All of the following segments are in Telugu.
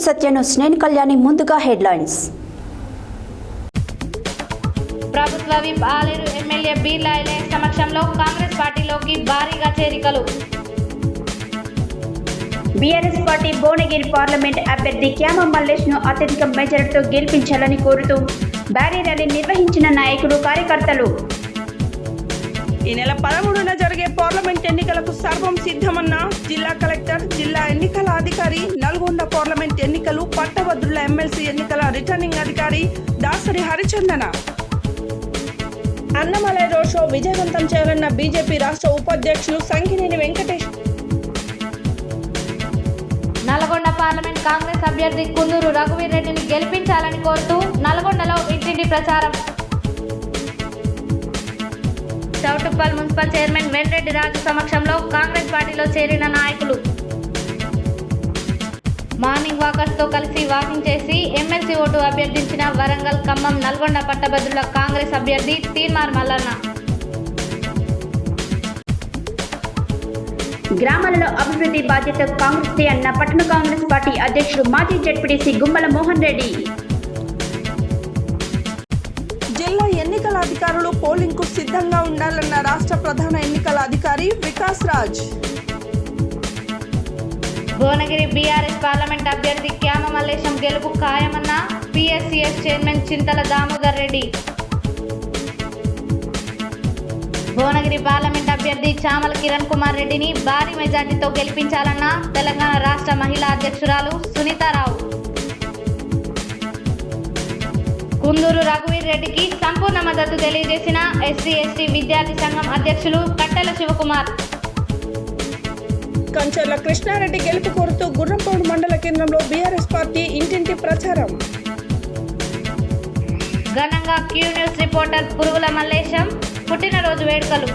సత్యన్యూస్ నేను కళ్యాణి. ముందుగా హెడ్లైన్స్. ప్రభుత్వ విప్ ఆలేరు ఎమ్మెల్యే బీర్లాయిలే సమక్షంలో కాంగ్రెస్ పార్టీలోకి భారీగా చేరికలు. బీఆర్ఎస్ పార్టీ భువనగిరి పార్లమెంట్ అభ్యర్థి క్యామ మల్లేష్ను అత్యధిక మెజారిటీతో గెలిపించాలని కోరుతూ భారీ ర్యాలీ నిర్వహించిన నాయకులు, కార్యకర్తలు. ఈ నెల 13న జరిగే పార్లమెంట్ ఎన్నికలకు సర్వం సిద్ధమన్న జిల్లా కలెక్టర్, జిల్లా ఎన్నికల అధికారి, నల్గొండ పార్లమెంట్ ఎన్నికలు, పట్టభద్రుల ఎమ్మెల్సీ ఎన్నికల రిటర్నింగ్ అధికారి దాసరి హరిచందన. అన్నమలై రోడ్ షో విజయవంతం చేయాలన్న బీజేపీ రాష్ట్ర ఉపాధ్యక్షులు సంగినేని వెంకటేష్. నల్గొండ పార్లమెంట్ కాంగ్రెస్ అభ్యర్థి కుందూరు రఘువీర్ రెడ్డిని గెలిపించాలని కోరుతూ నల్గొండలో ఇంటింటి ప్రచారం. చౌటుప్పల్ మున్సిపల్ చైర్మన్ వెంరెడ్డి రాజు సమక్షంలో కాంగ్రెస్ పార్టీలో చేరిన నాయకులు. మార్నింగ్ వాకర్స్తో కలిసి వాకింగ్ చేసి ఎమ్మెల్సీ ఓటు అభ్యర్థించిన వరంగల్, ఖమ్మం, నల్గొండ పట్టభద్రుల కాంగ్రెస్ అభ్యర్థి తీన్మార్ మల్లన్న. గ్రామాలలో అభివృద్ధి బాధ్యత కాంగ్రెస్ అన్న పట్టణ కాంగ్రెస్ పార్టీ అధ్యక్షుడు, మాజీ జెడ్పీటీసీ గుమ్మల మోహన్ రెడ్డి. జిల్లా ఎన్నికల అధికారులు పోలింగ్ కు సిద్ధంగా ఉండాలన్న రాష్ట్ర ప్రధాన ఎన్నికల అధికారి వికాస్ రాజ్. భువనగిరి బీఆర్ఎస్ పార్లమెంట్ అభ్యర్థి క్యామ మల్లేశం గెలుపు ఖాయమన్న PSCS chairman Chintala Damodar Reddy. Bhuvanagiri parliament అభ్యర్థి చామల కిరణ్ కుమార్ రెడ్డిని భారీ మెజార్టీతో గెలిపించాలన్న తెలంగాణ రాష్ట్ర మహిళా అధ్యక్షురాలు సునీతారావు. కుందూరు రఘువీర్ రెడ్డికి సంపూర్ణ మద్దతు తెలియజేసిన ఎస్సీ ఎస్టీ విద్యార్థి సంఘం అధ్యక్షులు కట్టెల శివకుమార్. కంచర్ల కృష్ణారెడ్డి గెలుపు కోరుతూ గుర్రంపౌడు మండల కేంద్రంలో బీఆర్ఎస్ పార్టీ ఇంటింటి ప్రచారం. ఘనంగా క్యూ న్యూస్ రిపోర్టర్ పురుగుల మల్లేశం పుట్టినరోజు వేడుకలు.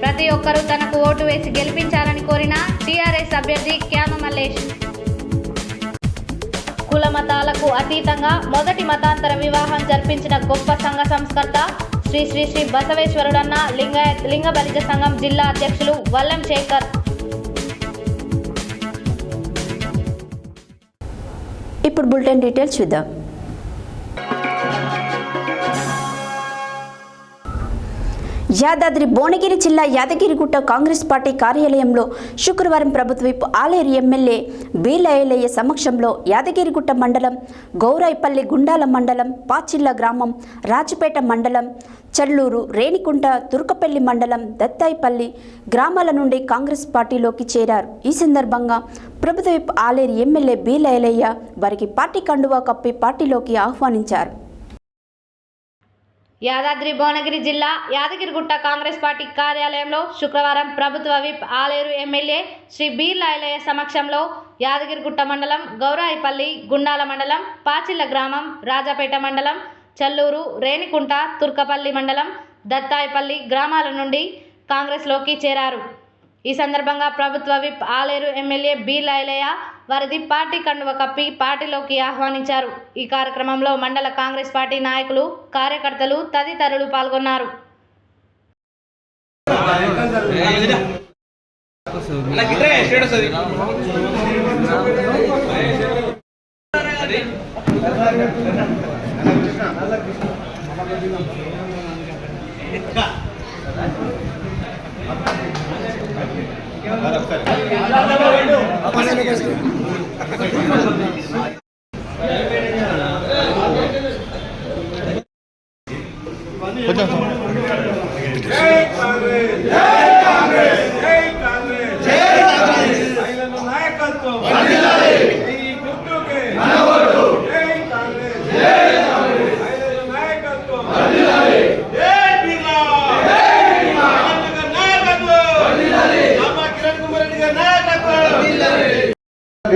ప్రతి ఒక్కరూ తనకు ఓటు వేసి గెలిపించాలని కోరిన టీఆర్ఎస్ అభ్యర్థి క్యామ మల్లేష్. కుల మతాలకు అతీతంగా మొదటి మతాంతర వివాహం జరిపించిన గొప్ప సంఘ సంస్కర్త శ్రీ శ్రీ శ్రీ బసవేశ్వరుడన్న లింగ బలిజ సంఘం జిల్లా అధ్యక్షులు వల్లం శేఖర్. ఇప్పుడు బులెటిన్ డీటెయిల్స్ చూద్దాం. యాదాద్రి భువనగిరి జిల్లా యాదగిరిగుట్ట కాంగ్రెస్ పార్టీ కార్యాలయంలో శుక్రవారం ప్రభుత్వ విప్ ఆలేరు ఎమ్మెల్యే బీర్లాయిలయ్య సమక్షంలో యాదగిరిగుట్ట మండలం, గౌరాయిపల్లి, గుండాల మండలం, పాచిల్ల గ్రామం, రాజపేట మండలం, చల్లూరు, రేణికుంట, తుర్కపల్లి మండలం, దత్తాయిపల్లి గ్రామాల నుండి కాంగ్రెస్ పార్టీలోకి చేరారు. ఈ సందర్భంగా ప్రభుత్వ విప్ ఆలేరు ఎమ్మెల్యే బీర్లాయిలయ్య వారికి పార్టీ కండువా కప్పి పార్టీలోకి ఆహ్వానించారు. యాదాద్రి భువనగిరి జిల్లా యాదగిరిగుట్ట కాంగ్రెస్ పార్టీ కార్యాలయంలో శుక్రవారం ప్రభుత్వ విప్ ఆలేరు ఎమ్మెల్యే శ్రీ బీర్లాయిలయ్య సమక్షంలో యాదగిరిగుట్ట మండలం, గౌరాయిపల్లి, గుండాల మండలం, పాచిల్ల గ్రామం, రాజాపేట మండలం, చల్లూరు, రేణికుంట, తుర్కపల్లి మండలం, దత్తాయిపల్లి గ్రామాల నుండి కాంగ్రెస్లోకి చేరారు. ఈ సందర్భంగా ప్రభుత్వ విప్ ఆలేరు ఎమ్మెల్యే బీర్లాయిలయ్య వారిది పార్టీ కండువ కప్పి పార్టీలోకి ఆహ్వానించారు. ఈ కార్యక్రమంలో మండల కాంగ్రెస్ పార్టీ నాయకులు, కార్యకర్తలు తదితరులు పాల్గొన్నారు.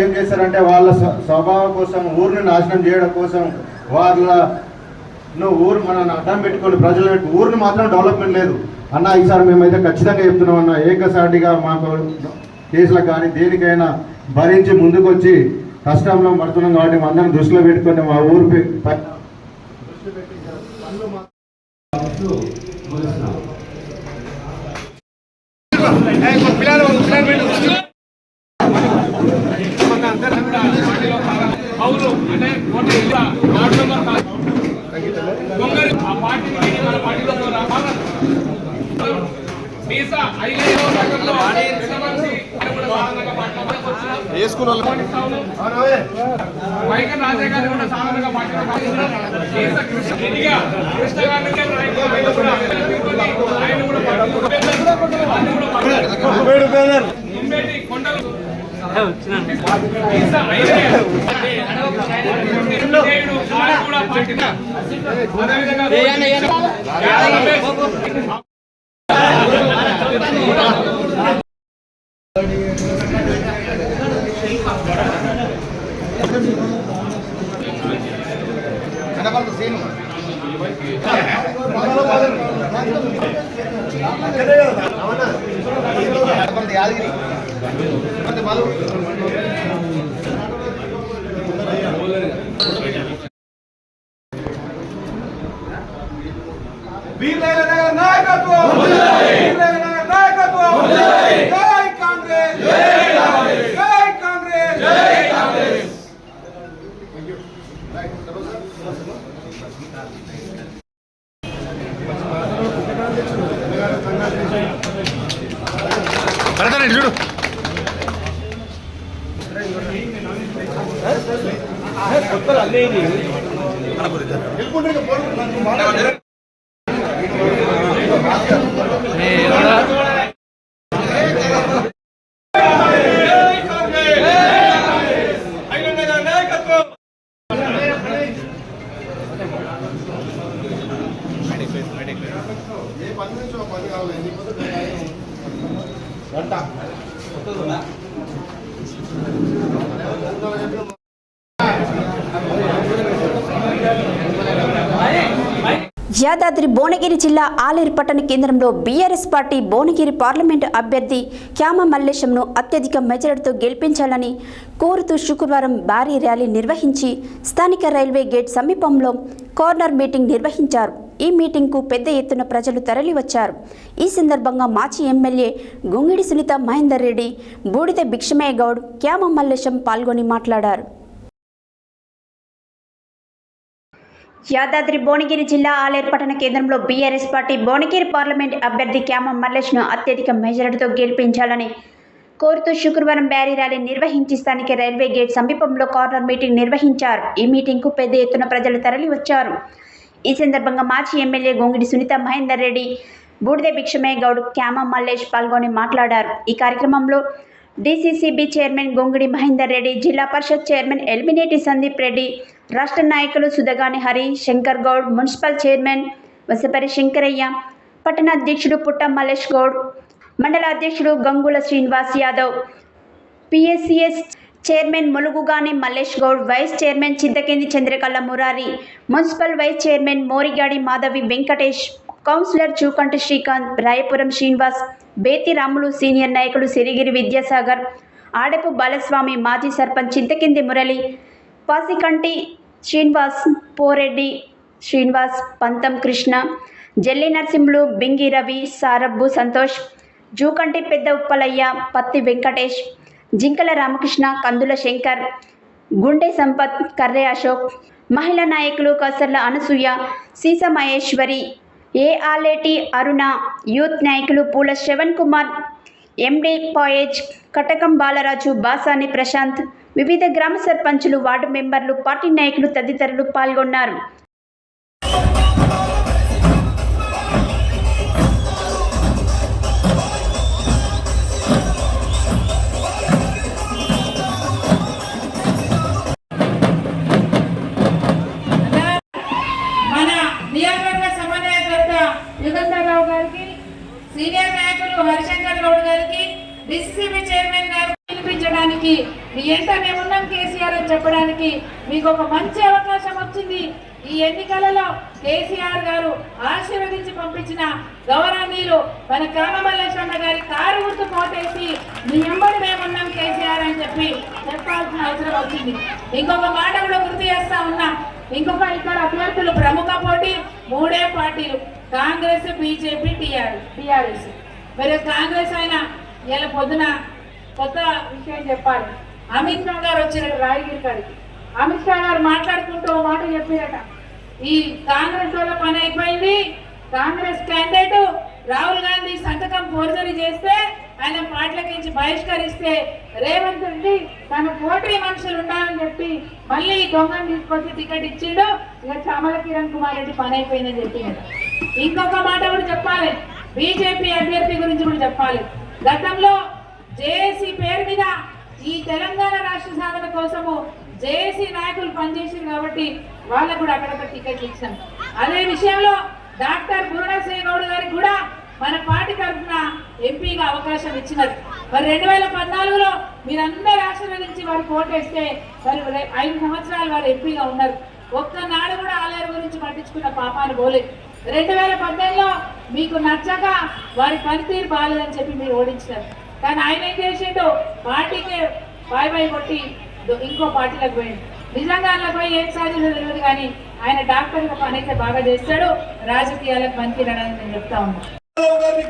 ఏం చేస్తారంటే వాళ్ళ స్వభావం కోసం, ఊరిని నాశనం చేయడం కోసం వాళ్ళను ఊరు మన అడ్డం పెట్టుకొని ప్రజలు ఊరిని మాత్రం డెవలప్మెంట్ లేదు అన్న. ఈసారి మేమైతే ఖచ్చితంగా చెప్తున్నాం అన్న, ఏకసాటిగా మాకు కేసులకు కానీ దేనికైనా భరించి ముందుకు వచ్చి కష్టంలో పడుతున్నాం కాబట్టి అందరం దృష్టిలో పెట్టుకొని మా ఊరు దృష్టి పెట్టి చూడు యాదాద్రి భువనగిరి జిల్లా ఆలేరు పట్టణ కేంద్రంలో బీఆర్ఎస్ పార్టీ భువనగిరి పార్లమెంటు అభ్యర్థి క్యామ మల్లేశంను అత్యధిక మెజారిటీతో గెలిపించాలని కోరుతూ శుక్రవారం భారీ ర్యాలీ నిర్వహించి స్థానిక రైల్వే గేట్ సమీపంలో కార్నర్ మీటింగ్ నిర్వహించారు. ఈ మీటింగ్కు పెద్ద ఎత్తున ప్రజలు తరలివచ్చారు. ఈ సందర్భంగా మాజీ ఎమ్మెల్యే గుంగిడి సునీత మహేందర్ రెడ్డి, బూడిద భిక్షమయ్య గౌడ్, క్యామ మల్లేశం పాల్గొని మాట్లాడారు. యాదాద్రి భువనగిరి జిల్లా ఆలేరు పట్టణ కేంద్రంలో బీఆర్ఎస్ పార్టీ భువనగిరి పార్లమెంట్ అభ్యర్థి క్యామ మల్లేష్ను అత్యధిక మెజారిటీతో గెలిపించాలని కోరుతూ శుక్రవారం భారీ ర్యాలీ నిర్వహించి స్థానిక రైల్వే గేట్ సమీపంలో కార్నర్ మీటింగ్ నిర్వహించారు. ఈ మీటింగ్కు పెద్ద ఎత్తున ప్రజలు తరలివచ్చారు. ఈ సందర్భంగా మాజీ ఎమ్మెల్యే గొంగిడి సునీత మహేందర్ రెడ్డి, బూడిద భిక్షమయ్య గౌడ్, క్యామ మల్లేష్ పాల్గొని మాట్లాడారు. ఈ కార్యక్రమంలో DCCB chairman Gongidi Mahender Reddy, Zilla Parishad chairman Elimineti Sandeep Reddy, రాష్ట్ర నాయకులు సుధగాని హరి, శంకర్ గౌడ్, మున్సిపల్ చైర్మన్ వసపరి శంకరయ్య, పట్టణ అధ్యక్షుడు పుట్ట మల్లేష్ గౌడ్, మండల అధ్యక్షుడు Gangula Srinivas Yadav, PACS chairman Mulugugani Mallesh Goud, vice chairman Chinthakindi Chandrakala Murari, municipal vice chairman Morigadi Madhavi Venkatesh, councillor Chukanti Srikanth, Rayapuram Srinivas, Bethi Ramulu, senior నాయకులు సిరిగిరి విద్యాసాగర్, ఆడపు బాలస్వామి, మాజీ సర్పంచ్ చింతకింది మురళి, పాసికంటి శ్రీనివాస్, పోరెడ్డి శ్రీనివాస్, పంతం కృష్ణ, జల్లి నరసింహులు, బింగి రవి, సారబ్బు సంతోష్, జూకంటి పెద్ద ఉప్పలయ్య, పత్తి వెంకటేష్, జింకల రామకృష్ణ, కందుల శంకర్, గుండె సంపత్, కర్రె అశోక్, మహిళా నాయకులు కసర్ల అనసూయ, సీస మహేశ్వరి, ఏ ఆలేటి అరుణ, యూత్ నాయకులు పూల శ్రవణ్ కుమార్, ఎండి పాయేజ్, కటకం బాలరాజు, బాసాని ప్రశాంత్, వివిధ గ్రామ సర్పంచులు, వార్డు మెంబర్లు, పార్టీ నాయకులు తదితరులు పాల్గొన్నారు. మన నియోజకవర్గ సమన్వయకర్త యుగంధరరావు గారికి, సీనియర్ నాయకులు హరిశంకర్ గౌడ్ గారికి, డిసిసిబి చైర్మన్ గారు పిలిపించడానికి మీ ఎంత మేమున్నాం కేసీఆర్ అని చెప్పడానికి మీకు ఒక మంచి అవకాశం వచ్చింది. ఈ ఎన్నికలలో కేసీఆర్ గారు ఆశీర్వదించి పంపించిన గౌరవనీయులు మన క్యామ మల్లేశమ్మ గారి కారు గుర్తు పోటేసి మీ ఎంబడి మేమున్నాం కేసీఆర్ అని చెప్పి చెప్పాల్సిన అవసరం వచ్చింది. ఇంకొక మాట కూడా గుర్తు చేస్తా ఉన్నా, ఇంకొక ఇద్దరు అభ్యర్థులు ప్రముఖ పోటీ, మూడే పార్టీలు, కాంగ్రెస్, బీజేపీ, టీఆర్ఎస్. మరి కాంగ్రెస్ అయినా ఇలా పొద్దున కొత్త విషయం చెప్పాలి. అమిత్ షా గారు వచ్చిన రాయగిరి కాడికి అమిత్ షా గారు మాట్లాడుకుంటూ ఓ మాట చెప్పారట, ఈ కాంగ్రెస్ వాళ్ళ పని అయిపోయింది, కాంగ్రెస్ క్యాండిడేట్ రాహుల్ గాంధీ సంతకం ఫోర్జరీ చేస్తే ఆయన పార్టీలకించి బహిష్కరిస్తే రేవంత్ రెడ్డి తన పోటీ మనుషులు ఉండాలని చెప్పి మళ్ళీ ఈ దొంగను తీసుకొచ్చి టికెట్ ఇచ్చిండు. ఇక చామల కిరణ్ కుమార్ రెడ్డి పని అయిపోయిందని చెప్పింది. ఇంకొక మాట కూడా చెప్పాలి, బీజేపీ అభ్యర్థి గురించి కూడా చెప్పాలి. గతంలో జేఏసీ పేరు మీద ఈ తెలంగాణ రాష్ట్ర సాధన కోసము జేఏసీ నాయకులు పనిచేసారు కాబట్టి వాళ్ళకు కూడా అక్కడక్కడ టికెట్లు ఇచ్చాం. అదే విషయంలో డాక్టర్ భువనేశ్వర్ గౌడ్ గారికి కూడా మన పార్టీ తరఫున ఎంపీగా అవకాశం ఇచ్చినారు. మరి 2014లో మీరందరూ ఆశీర్వదించి వారికి ఓటేస్తే మరి 5 సంవత్సరాలు వారు ఎంపీగా ఉన్నారు. ఒక్కనాడు కూడా ఆలయాల గురించి పట్టించుకున్న పాపాన్ని పోలేదు. 2018లో మీకు నచ్చక వారి పనితీరు బాగాలేదని చెప్పి మీరు ఓడించినారు. కానీ ఆయన ఏం చేసిండు, పార్టీకి బాయ్ కొట్టి ఇంకో పార్టీలకు పోయింది. నిజంగా పోయి ఏం సాధించో తెలియదు, కానీ ఆయన డాక్టర్గా పని అయితే బాగా చేస్తాడు, రాజకీయాలకు పనికిరాడని నేను చెప్తా ఉన్నాను.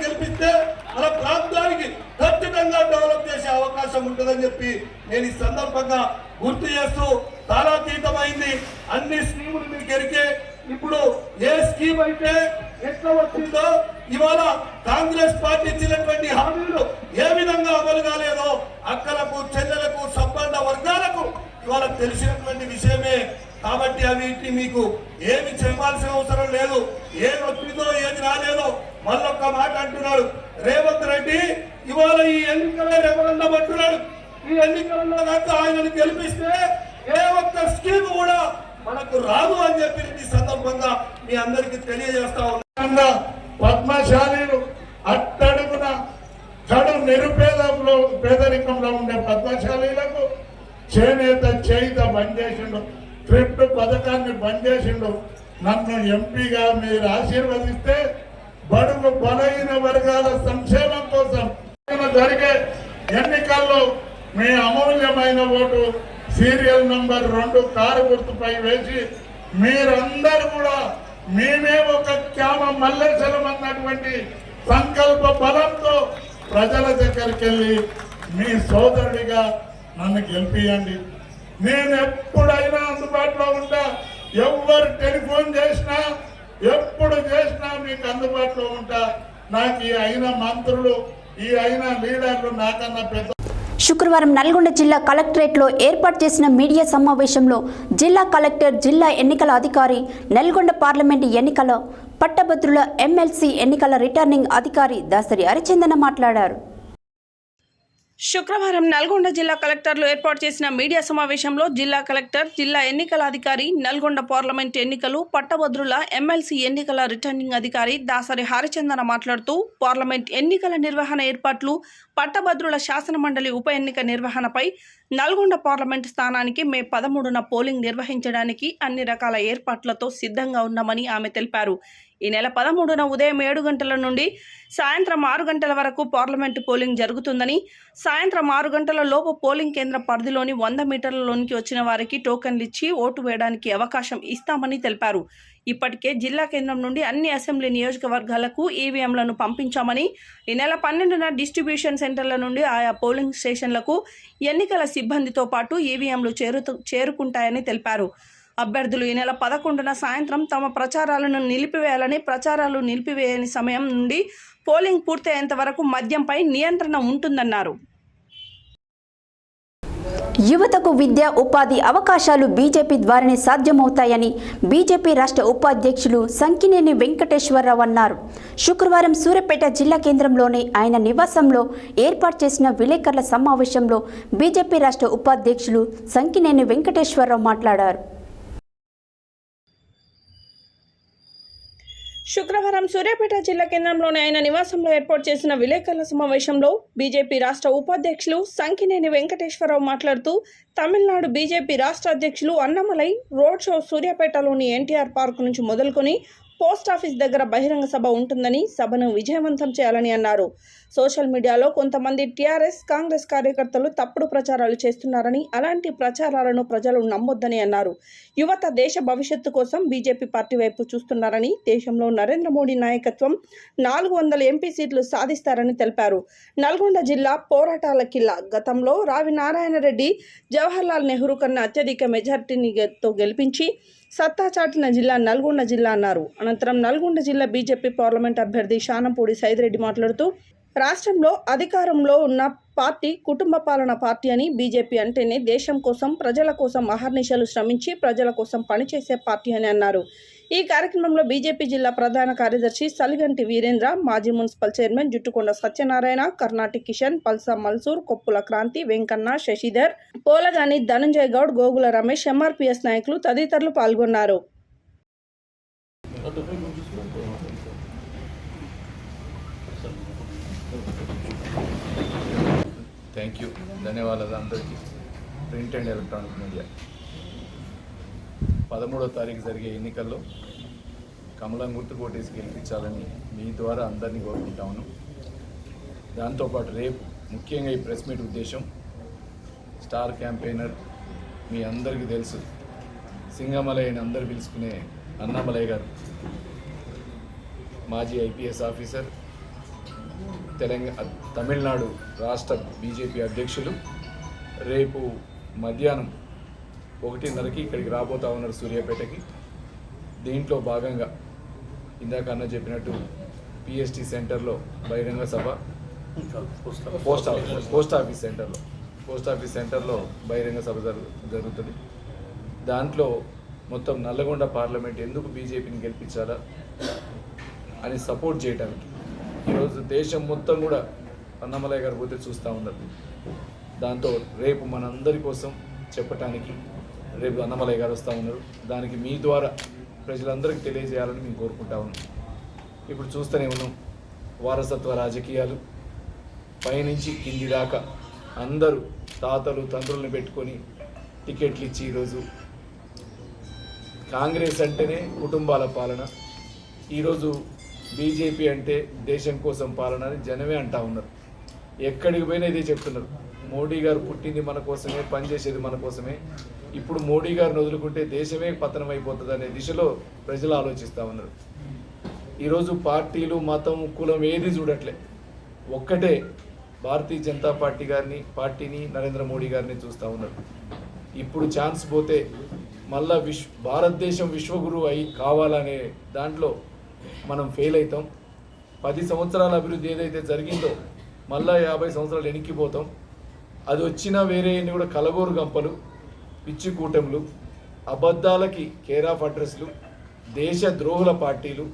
గెలిపిస్తే మన ప్రాంతానికి ఖచ్చితంగా డెవలప్ చేసే అవకాశం ఉంటుందని చెప్పి నేను ఈ సందర్భంగా గుర్తు చేస్తూ, తారాతీతమైంది అన్ని స్కీములు మీకు ఎరికే. ఇప్పుడు ఏ స్కీమ్ అయితే ఎట్లా వచ్చిందో, ఇవాళ కాంగ్రెస్ పార్టీ ఇచ్చినటువంటి హామీలు ఏ విధంగా అమలు కాలేదో అక్కలకు, చెల్లెలకు, సంబంధ వర్గాలకు ఇవాళ తెలిసినటువంటి విషయమే. కాబట్టి అవిటి మీకు ఏమి చెప్పాల్సిన అవసరం లేదు. ఏది వచ్చిందో ఏది రాలేదో మళ్ళొక్క మాట అంటున్నాడు రేవంత్ రెడ్డి. ఇవాళ ఈ ఎన్నికల రెఫరెండం అంటున్నాడు. ఈ ఎన్నికలలో దాకా ఆయనను గెలిపిస్తే ఏ ఒక్క స్కీమ్ కూడా మనకు రాదు అని చెప్పి ఈ సందర్భంగా మీ అందరికీ తెలియజేస్తా ఉన్నా. పద్మశాలీలు అట్టడుగున కడు నిరుపేదంలో పేదరికంలో ఉండే పద్మశాలీలకు చేనేత చేయిత బంద్ చేసిండు, ట్రిప్ పథకాన్ని బంద్ చేసిండు. నన్ను ఎంపీగా మీరు ఆశీర్వదిస్తే బడుగు బలహీన వర్గాల సంక్షేమం కోసం జరిగే ఎన్నికల్లో మీ అమూల్యమైన ఓటు సీరియల్ నంబర్ 2 కారు గుర్తుపై వేసి మీరందరూ కూడా మేమే ఒక క్యామ మల్లేశ్వరం అన్నటువంటి సంకల్ప బలంతో ప్రజల దగ్గరికి వెళ్ళి మీ సోదరుడిగా నన్ను గెలిపియండి. నేను ఎప్పుడైనా అందుబాటులో ఉంటా. ఎవరు టెలిఫోన్ చేసినా, ఎప్పుడు చేసినా మీకు అందుబాటులో ఉంటా. నాకు ఈ అయిన మంత్రులు, ఈ అయిన లీడర్లు నాకన్నా పెద్ద. శుక్రవారం నల్గొండ జిల్లా కలెక్టరేట్లో ఏర్పాటు చేసిన మీడియా సమావేశంలో జిల్లా కలెక్టర్, జిల్లా ఎన్నికల అధికారి, నల్గొండ పార్లమెంటు ఎన్నికల పట్టభద్రుల ఎమ్మెల్సీ ఎన్నికల రిటర్నింగ్ అధికారి దాసరి హరిచందన మాట్లాడారు. శుక్రవారం నల్గొండ జిల్లా కలెక్టర్లు ఏర్పాటు చేసిన మీడియా సమావేశంలో జిల్లా కలెక్టర్, జిల్లా ఎన్నికల అధికారి, నల్గొండ పార్లమెంట్ ఎన్నికలు పట్టభద్రుల ఎమ్మెల్సీ ఎన్నికల రిటర్నింగ్ అధికారి దాసరి హరిచందన మాట్లాడుతూ పార్లమెంట్ ఎన్నికల నిర్వహణ ఏర్పాట్లు, పట్టభద్రుల శాసనమండలి ఉప ఎన్నిక నిర్వహణపై నల్గొండ పార్లమెంట్ స్థానానికి మే 13న పోలింగ్ నిర్వహించడానికి అన్ని రకాల ఏర్పాట్లతో సిద్ధంగా ఉన్నామని ఆమె తెలిపారు. ఈ నెల 13న ఉదయం 7 గంటల నుండి సాయంత్రం 6 గంటల వరకు పార్లమెంటు పోలింగ్ జరుగుతుందని, సాయంత్రం 6 గంటల లోపు పోలింగ్ కేంద్ర పరిధిలోని 100 మీటర్లలోనికి వచ్చిన వారికి టోకెన్లు ఇచ్చి ఓటు వేయడానికి అవకాశం ఇస్తామని తెలిపారు. ఇప్పటికే జిల్లా కేంద్రం నుండి అన్ని అసెంబ్లీ నియోజకవర్గాలకు ఈవీఎంలను పంపించామని, ఈ నెల 12న డిస్ట్రిబ్యూషన్ సెంటర్ల నుండి ఆయా పోలింగ్ స్టేషన్లకు ఎన్నికల సిబ్బందితో పాటు ఈవీఎంలు చేరుకుంటాయని తెలిపారు. అభ్యర్థులు ఈ నెల 11న సాయంత్రం తమ ప్రచారాలను నిలిపివేయాలని, ప్రచారాలు నిలిపివేయని సమయం నుండి పోలింగ్ పూర్తయ్యేంత వరకు మద్యంపై నియంత్రణ ఉంటుందన్నారు. యువతకు విద్య, ఉపాధి అవకాశాలు బీజేపీ ద్వారానే సాధ్యమవుతాయని బీజేపీ రాష్ట్ర ఉపాధ్యక్షులు సంకినేని వెంకటేశ్వరరావు అన్నారు. శుక్రవారం సూర్యాపేట జిల్లా కేంద్రంలోని ఆయన నివాసంలో ఏర్పాటు చేసిన విలేకరుల సమావేశంలో బీజేపీ రాష్ట్ర ఉపాధ్యక్షులు సంకినేని వెంకటేశ్వరరావు మాట్లాడారు. శుక్రవారం సూర్యాపేట జిల్లా కేంద్రంలోని ఆయన నివాసంలో ఏర్పాటు చేసిన విలేకరుల సమావేశంలో బీజేపీ రాష్ట్ర ఉపాధ్యక్షులు సంకినేని వెంకటేశ్వరరావు మాట్లాడుతూ, తమిళనాడు బీజేపీ రాష్ట్ర అధ్యక్షులు అన్నమలై రోడ్ షో సూర్యాపేటలోని ఎన్టీఆర్ పార్క్ నుంచి మొదలుకొని పోస్ట్ ఆఫీస్ దగ్గర బహిరంగ సభ ఉంటుందని, సభను విజయవంతం చేయాలని అన్నారు. సోషల్ మీడియాలో కొంతమంది టీఆర్ఎస్, కాంగ్రెస్ కార్యకర్తలు తప్పుడు ప్రచారాలు చేస్తున్నారని, అలాంటి ప్రచారాలను ప్రజలు నమ్మొద్దని అన్నారు. యువత దేశ భవిష్యత్తు కోసం బీజేపీ పార్టీ వైపు చూస్తున్నారని, దేశంలో నరేంద్ర మోడీ నాయకత్వం 400 ఎంపీ సీట్లు సాధిస్తారని తెలిపారు. నల్గొండ జిల్లా పోరాటాల కిల్లా. గతంలో రావి నారాయణ రెడ్డి జవహర్లాల్ నెహ్రూ కన్నా అత్యధిక మెజార్టీతో గెలిపించి సత్తా చాటిన జిల్లా నల్గొండ జిల్లా అన్నారు. అనంతరం నల్గొండ జిల్లా బీజేపీ పార్లమెంట్ అభ్యర్థి శానంపూడి సైదిరెడ్డి మాట్లాడుతూ, రాష్ట్రంలో అధికారంలో ఉన్న పార్టీ కుటుంబ పాలన పార్టీ అని, బీజేపీ అంటేనే దేశం కోసం, ప్రజల కోసం అహర్నిశలు శ్రమించి ప్రజల కోసం పనిచేసే పార్టీ అని అన్నారు. ఈ కార్యక్రమంలో బీజేపీ జిల్లా ప్రధాన కార్యదర్శి సలిగంటి వీరేంద్ర, మాజీ municipal chairman Juttukonda Satyanarayana, Karnati Kishan, పల్సా Malsoor, Koppula Kranti, Venkanna, Shashidhar, Polagani Dhananjay Goud, Gogula Ramesh, MRPS నాయకులు తదితరులు పాల్గొన్నారు. థ్యాంక్ యూ, ధన్యవాదాలు అందరికీ. ప్రింట్ అండ్ ఎలక్ట్రానిక్ మీడియా 13వ తారీఖు జరిగే ఎన్నికల్లో కమలం గుర్తు కోటేసి గెలిపించాలని మీ ద్వారా అందరినీ కోరుకుంటాను. దాంతోపాటు రేపు ముఖ్యంగా ఈ ప్రెస్ మీట్ ఉద్దేశం, స్టార్ క్యాంపెయినర్ మీ అందరికీ తెలుసు, సింగమలై అని అందరు పిలుచుకునే అన్నామలై గారు, మాజీ ఐపీఎస్ ఆఫీసర్, తమిళనాడు రాష్ట్ర బీజేపీ అధ్యక్షులు, రేపు మధ్యాహ్నం 1:30కి ఇక్కడికి రాబోతా ఉన్నారు సూర్యాపేటకి. దీంట్లో భాగంగా ఇందాక అన్న చెప్పినట్టు పిఎస్టీ సెంటర్లో బహిరంగ సభ, పోస్ట్ ఆఫీస్ సెంటర్లో బహిరంగ సభ జరుగుతుంది. దాంట్లో మొత్తం నల్లగొండ పార్లమెంట్ ఎందుకు బీజేపీని గెలిపించాలా అని సపోర్ట్ చేయడానికి ఈరోజు దేశం మొత్తం కూడా అన్నమలై గారు పోతే చూస్తూ ఉన్నారు. దాంతో రేపు మనందరి కోసం చెప్పటానికి రేపు అన్నమలై గారు వస్తూ ఉన్నారు. దానికి మీ ద్వారా ప్రజలందరికీ తెలియజేయాలని మేము కోరుకుంటా ఉన్నాం. ఇప్పుడు చూస్తూనే ఉన్నాం, వారసత్వ రాజకీయాలు పైనుంచి కింది దాకా అందరూ తాతలు తండ్రులను పెట్టుకొని టికెట్లు ఇచ్చి ఈరోజు కాంగ్రెస్ అంటేనే కుటుంబాల పాలన, ఈరోజు బీజేపీ అంటే దేశం కోసం పాలన అని జనమే అంటా ఉన్నారు. ఎక్కడికి పోయినా ఇదే చెప్తున్నారు. మోడీ గారు పుట్టింది మన కోసమే, పనిచేసేది మన కోసమే. ఇప్పుడు మోడీ గారిని వదులుకుంటే దేశమే పతనం అయిపోతుంది అనే దిశలో ప్రజలు ఆలోచిస్తూ ఉన్నారు. ఈరోజు పార్టీలు, మతం, కులం ఏది చూడట్లే, ఒక్కటే భారతీయ జనతా పార్టీని నరేంద్ర మోడీ గారిని చూస్తూ ఉన్నారు. ఇప్పుడు ఛాన్స్ పోతే మళ్ళా భారతదేశం విశ్వగురువు అయి కావాలనే దాంట్లో మనం ఫెయిల్ అవుతాం. 10 సంవత్సరాల అభివృద్ధి ఏదైతే జరిగిందో మళ్ళా 50 సంవత్సరాలు వెనక్కిపోతాం. అది వచ్చినా వేరే కూడా కలగోరు గంపలు, పిచ్చి కూటములు, అబద్ధాలకి కేర్ ఆఫ్ అడ్రస్లు, దేశ ద్రోహుల పార్టీలు.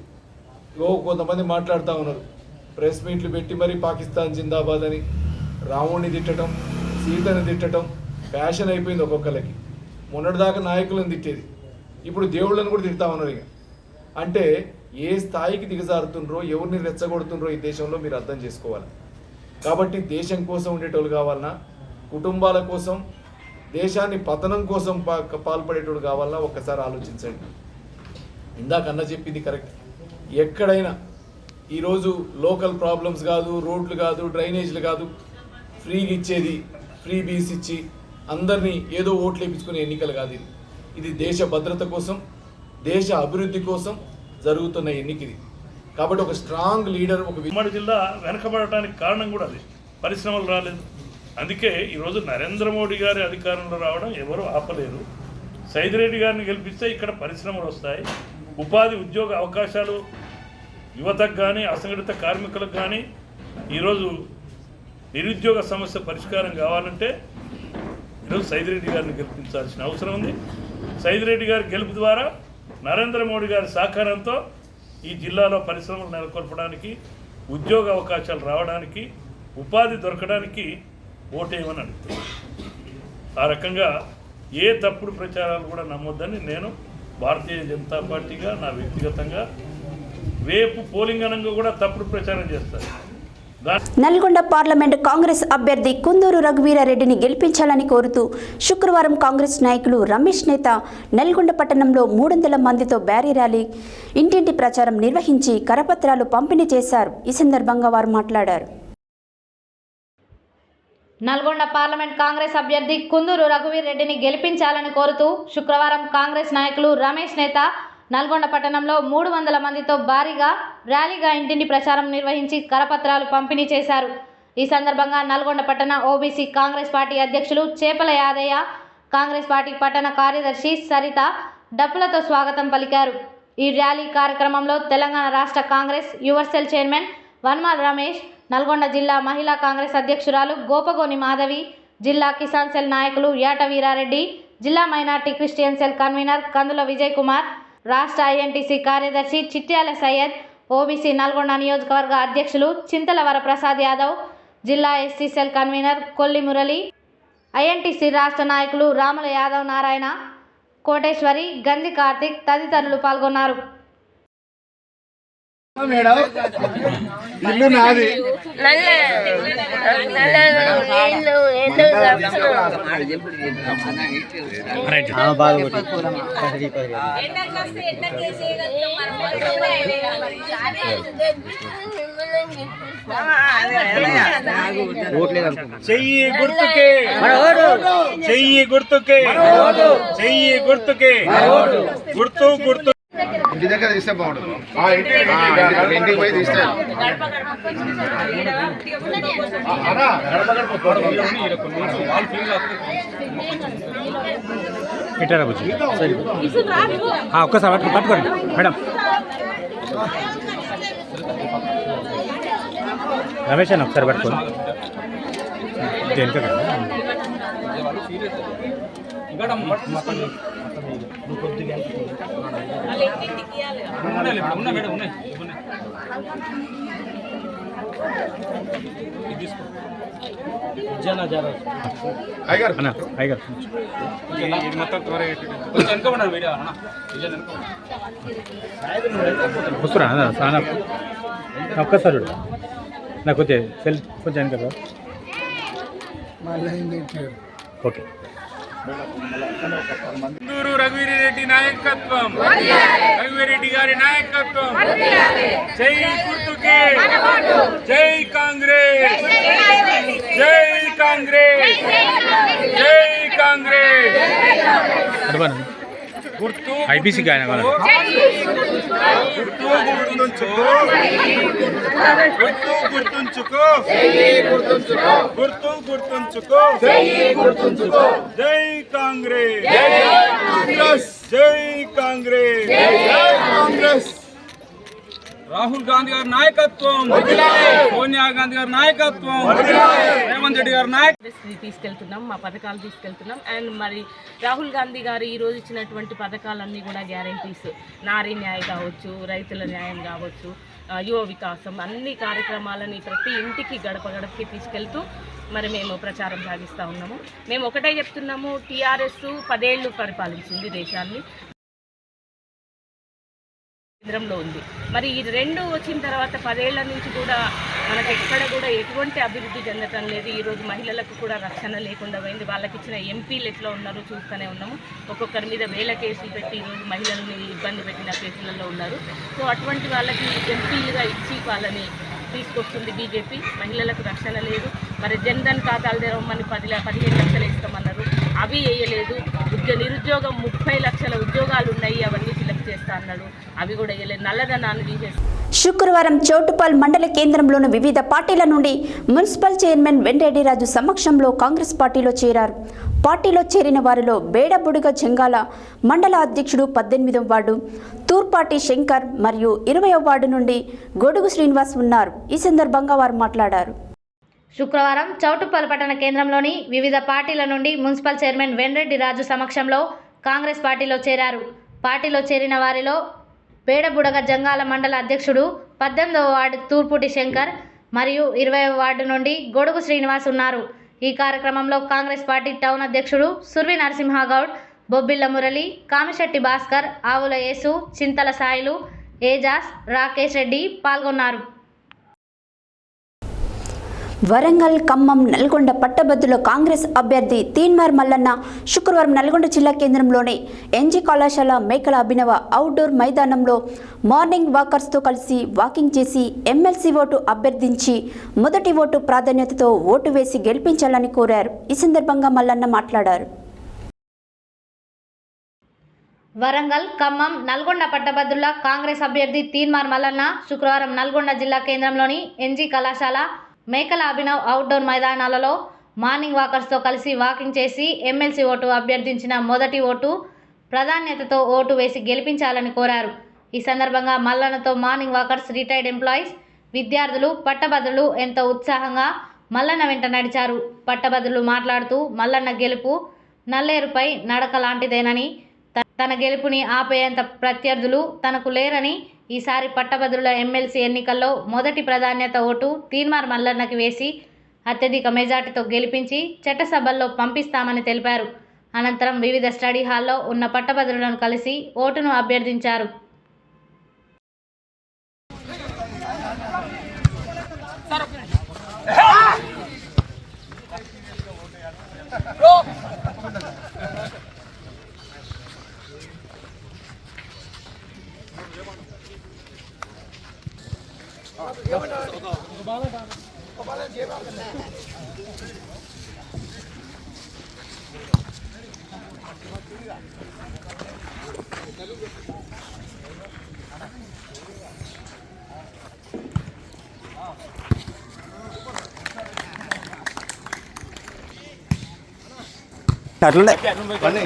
కొంతమంది మాట్లాడుతూ ఉన్నారు, ప్రెస్ మీట్లు పెట్టి మరి పాకిస్తాన్ జిందాబాద్ అని రాముడిని తిట్టడం, సీతని తిట్టడం ఫ్యాషన్ అయిపోయింది ఒక్కొక్కరికి. మొన్నటిదాకా నాయకులను తిట్టేది, ఇప్పుడు దేవుళ్ళని కూడా తిడతా ఉన్నారు. ఇక అంటే ఏ స్థాయికి దిగజారుతుండ్రో, ఎవరిని రెచ్చగొడుతుండ్రో ఈ దేశంలో మీరు అర్థం చేసుకోవాలి. కాబట్టి దేశం కోసం ఉండేటోళ్ళు కావాలన్నా, కుటుంబాల కోసం, దేశాన్ని పతనం కోసం పాల్పడేటోడు కావాలన్నా ఒక్కసారి ఆలోచించండి. ఇందాక అన్న చెప్పింది కరెక్ట్. ఎక్కడైనా ఈరోజు లోకల్ ప్రాబ్లమ్స్ కాదు, రోడ్లు కాదు, డ్రైనేజీలు కాదు, ఫ్రీగా ఇచ్చేది, ఫ్రీ బీస్ ఇచ్చి అందరినీ ఏదో ఓట్లు వేయించుకునే ఎన్నికలు కాదు. ఇది దేశ భద్రత కోసం, దేశ అభివృద్ధి కోసం జరుగుతున్న ఎన్నికది. కాబట్టి ఒక స్ట్రాంగ్ లీడర్, ఒక ఉమ్మడి జిల్లా వెనకబడటానికి కారణం కూడా అది, పరిశ్రమలు రాలేదు. అందుకే ఈరోజు నరేంద్ర మోడీ గారి అధికారంలో రావడం ఎవరు ఆపలేరు. సైదిరెడ్డి గారిని గెలిపిస్తే ఇక్కడ పరిశ్రమలు వస్తాయి, ఉపాధి ఉద్యోగ అవకాశాలు యువతకు కానీ, అసంఘటిత కార్మికులకు కానీ. ఈరోజు నిరుద్యోగ సమస్య పరిష్కారం కావాలంటే ఈరోజు సైదిరెడ్డి గారిని గెలిపించాల్సిన అవసరం ఉంది. సైదిరెడ్డి గారి గెలుపు ద్వారా నరేంద్ర మోడీ గారి సహకారంతో ఈ జిల్లాలో పరిశ్రమలు నెలకొల్పడానికి, ఉద్యోగ అవకాశాలు రావడానికి, ఉపాధి దొరకడానికి ఓటేయమని అడుగుతాను. ఆ రకంగా ఏ తప్పుడు ప్రచారాలు కూడా నమ్మొద్దని నేను భారతీయ జనతా పార్టీగా, నా వ్యక్తిగతంగా రేపు పోలింగ్ అనంగా కూడా తప్పుడు ప్రచారం చేస్తారు. నల్గొండ పార్లమెంటు కాంగ్రెస్ అభ్యర్థి కుందూరు రఘువీరారెడ్డిని గెలిపించాలని కోరుతూ శుక్రవారం కాంగ్రెస్ నాయకులు రమేష్ నేత నల్గొండ పట్టణంలో 300 మందితో భారీ ర్యాలీ ఇంటింటి ప్రచారం నిర్వహించి కరపత్రాలు పంపిణీ చేశారు. ఈ సందర్భంగా వారు మాట్లాడారు. నల్గొండ పార్లమెంట్ కాంగ్రెస్ అభ్యర్థి కుందూరు రఘువీరారెడ్డిని గెలిపించాలని కోరుతూ శుక్రవారం కాంగ్రెస్ నాయకులు రమేష్ నేత నల్గొండ పట్టణంలో 300 మందితో భారీగా ర్యాలీగా ఇంటింటి ప్రచారం నిర్వహించి కరపత్రాలు పంపిణీ చేశారు. ఈ సందర్భంగా నల్గొండ పట్టణ ఓబీసీ కాంగ్రెస్ పార్టీ అధ్యక్షులు చేపల యాదయ్య, కాంగ్రెస్ పార్టీ పట్టణ కార్యదర్శి సరిత డప్పులతో స్వాగతం పలికారు. ఈ ర్యాలీ కార్యక్రమంలో తెలంగాణ రాష్ట్ర కాంగ్రెస్ యువర్సెల్ చైర్మన్ వన్మాల రమేష్, నల్గొండ జిల్లా మహిళా కాంగ్రెస్ అధ్యక్షురాలు గోపగోని మాధవి, జిల్లా కిసాన్ సెల్ నాయకులు యాట వీరారెడ్డి, జిల్లా మైనార్టీ క్రిస్టియన్ సెల్ కన్వీనర్ కందుల విజయ్ కుమార్, రాష్ట్ర ఐఎన్టీసీ కార్యదర్శి చిట్యాల సయ్యద్, ఓబీసీ నల్గొండ నియోజకవర్గ అధ్యక్షులు చింతల వరప్రసాద్ యాదవ్, జిల్లా SC cell convener Kolli Murali, INTUC రాష్ట్ర నాయకులు రాముల యాదవ్ నారాయణ, కోటేశ్వరి, గంజి కార్తిక్ తదితరులు పాల్గొన్నారు. ఇల్లు నాది. చెయ్యి గుర్తుకే, చెయ్యి గుర్తుకే, చెయ్యి గుర్తుకే, గుర్తు గుర్తు. ఇంటి దగ్గర తీస్తే బాగుంటుంది. ఇంటికి పోయి తీస్తే పెట్టారా ఒక్కసారి పట్టుకోండి మేడం. రమేష్ అన్న ఒకసారి పట్టుకోండి. దేనిక వస్తురా చాలా ఒక్కసారి నాకు కొంచెం సెల్ కొంచెం కదా. ఓకే. కుందూరు రఘువీరారెడ్డి నాయకత్వం, రఘువీరారెడ్డి గారి నాయకత్వం. జై గుర్తుకే, జై కాంగ్రెస్, జై కాంగ్రెస్, జై కాంగ్రెస్. గుర్తు ఐపీసీ గాయన గుర్తు గుర్తుంచుకో, గుర్తు గుర్తుంచుకో, గుర్తు గుర్తుంచుకో, జై కాంగ్రెస్, జై కాంగ్రెస్, జై కాంగ్రెస్. రాహుల్ గాంధీ గారి నాయకత్వం, సోనియా గాంధీ గారి నాయకత్వం, రేవంత్ రెడ్డి గారి నాయకత్వం తీసుకెళ్తున్నాం, మా పథకాలు తీసుకెళ్తున్నాం. అండ్ మరి రాహుల్ గాంధీ గారు ఈరోజు ఇచ్చినటువంటి పథకాలన్నీ కూడా గ్యారంటీస్, నారీ న్యాయం కావచ్చు, రైతుల న్యాయం కావచ్చు, యువ వికాసం, అన్ని కార్యక్రమాలని ప్రతి ఇంటికి గడప గడపకి తీసుకెళ్తూ మరి మేము ప్రచారం సాగిస్తూ ఉన్నాము. మేము ఒకటే చెప్తున్నాము, టీఆర్ఎస్ 10 ఏళ్ళు పరిపాలించింది దేశాన్ని, కేంద్రంలో ఉంది. మరి ఈ 2 వచ్చిన తర్వాత 10 ఏళ్ల నుంచి కూడా మనకు ఎక్కడ కూడా ఎటువంటి అభివృద్ధి చెందటం లేదు. ఈరోజు మహిళలకు కూడా రక్షణ లేకుండా పోయింది. వాళ్ళకి ఇచ్చిన ఎంపీలు ఎట్లా ఉన్నారో చూస్తూనే ఉన్నాము. ఒక్కొక్కరి మీద 1000 కేసులు పెట్టి ఈరోజు మహిళల్ని ఇబ్బంది పెట్టిన కేసులలో ఉన్నారు. సో అటువంటి వాళ్ళకి ఎంపీలుగా ఇచ్చి వాళ్ళని తీసుకొస్తుంది బీజేపీ. మహిళలకు రక్షణ లేదు. మరి జన్ధన్ ఖాతాలు తెరవమని 15 లక్షలు ఇస్తామన్నారు, అవి వేయలేదు. నిరుద్యోగం 30 లక్షల ఉద్యోగాలు ఉన్నాయి, అవన్నీ ఫిలప్ చేస్తా అన్నాడు, అవి కూడా వేయలేదు. నల్లధనాన్ని తీసేస్తారు. శుక్రవారం చౌటుప్పల్ మండల కేంద్రంలోని వివిధ పార్టీల నుండి మున్సిపల్ చైర్మన్ వెంరెడ్డిరాజు సమక్షంలో కాంగ్రెస్ పార్టీలో చేరారు. పార్టీలో చేరిన వారిలో బేడబుడుగ జంగాల మండల అధ్యక్షుడు 18వ వార్డు తూర్పాటి శంకర్ మరియు 20వ వార్డు నుండి గొడుగు శ్రీనివాస్ ఉన్నారు. ఈ సందర్భంగా వారు మాట్లాడారు. శుక్రవారం చౌటుప్పల్ పట్టణ కేంద్రంలోని వివిధ పార్టీల నుండి మున్సిపల్ చైర్మన్ వెంరెడ్డిరాజు సమక్షంలో కాంగ్రెస్ పార్టీలో చేరారు. పార్టీలో చేరిన వారిలో బేడబుడగ జంగాల మండల అధ్యక్షుడు 18వ వార్డు తూర్పుటి శంకర్ మరియు 20వ వార్డు నుండి గొడుగు శ్రీనివాస్ ఉన్నారు. ఈ కార్యక్రమంలో కాంగ్రెస్ పార్టీ టౌన్ అధ్యక్షుడు సుర్వి నరసింహగౌడ్, బొబ్బిళ్ల మురళి, కామిశెట్టి భాస్కర్, ఆవుల యేసు, చింతల సాయిలు, ఏజాస్, రాకేష్ రెడ్డి పాల్గొన్నారు. వరంగల్, ఖమ్మం, నల్గొండ పట్టభద్రుల కాంగ్రెస్ అభ్యర్థి తీన్మార్ మల్లన్న శుక్రవారం నల్గొండ జిల్లా కేంద్రంలోని ఎన్జీ కళాశాల మేకల అభినవ అవుట్డోర్ మైదానంలో మార్నింగ్ వాకర్స్తో కలిసి వాకింగ్ చేసి ఎమ్మెల్సీ ఓటు అభ్యర్థించి మొదటి ఓటు ప్రాధాన్యతతో ఓటు వేసి గెలిపించాలని కోరారు. ఈ సందర్భంగా మల్లన్న మాట్లాడారు. వరంగల్, ఖమ్మం, నల్గొండ పట్టభద్రుల కాంగ్రెస్ అభ్యర్థి తీన్మార్ మల్లన్న శుక్రవారం నల్గొండ జిల్లా కేంద్రంలోని ఎన్జీ కళాశాల మేకల అభినవ్ అవుట్డోర్ మైదానాలలో మార్నింగ్ వాకర్స్తో కలిసి వాకింగ్ చేసి ఎమ్మెల్సీ ఓటు అభ్యర్థించిన మొదటి ఓటు ప్రాధాన్యతతో ఓటు వేసి గెలిపించాలని కోరారు. ఈ సందర్భంగా మల్లన్నతో మార్నింగ్ వాకర్స్, రిటైర్డ్ ఎంప్లాయీస్, విద్యార్థులు, పట్టభద్రులు ఎంతో ఉత్సాహంగా మల్లన్న వెంట నడిచారు. పట్టభద్రులు మాట్లాడుతూ మల్లన్న గెలుపు నల్లేరుపై నడక లాంటిదేనని, తన గెలుపుని ఆపేంత ప్రత్యర్థులు తనకు లేరని, ఈసారి పట్టభద్రుల ఎమ్మెల్సీ ఎన్నికల్లో మొదటి ప్రాధాన్యత ఓటు తీన్మార్ మల్లన్నకి వేసి అత్యధిక మెజార్టీతో గెలిపించి చట్టసభల్లో పంపిస్తామని తెలిపారు. అనంతరం వివిధ స్టడీ హాల్లో ఉన్న పట్టభద్రులను కలిసి ఓటును అభ్యర్థించారు. అట్లనే బన్నీ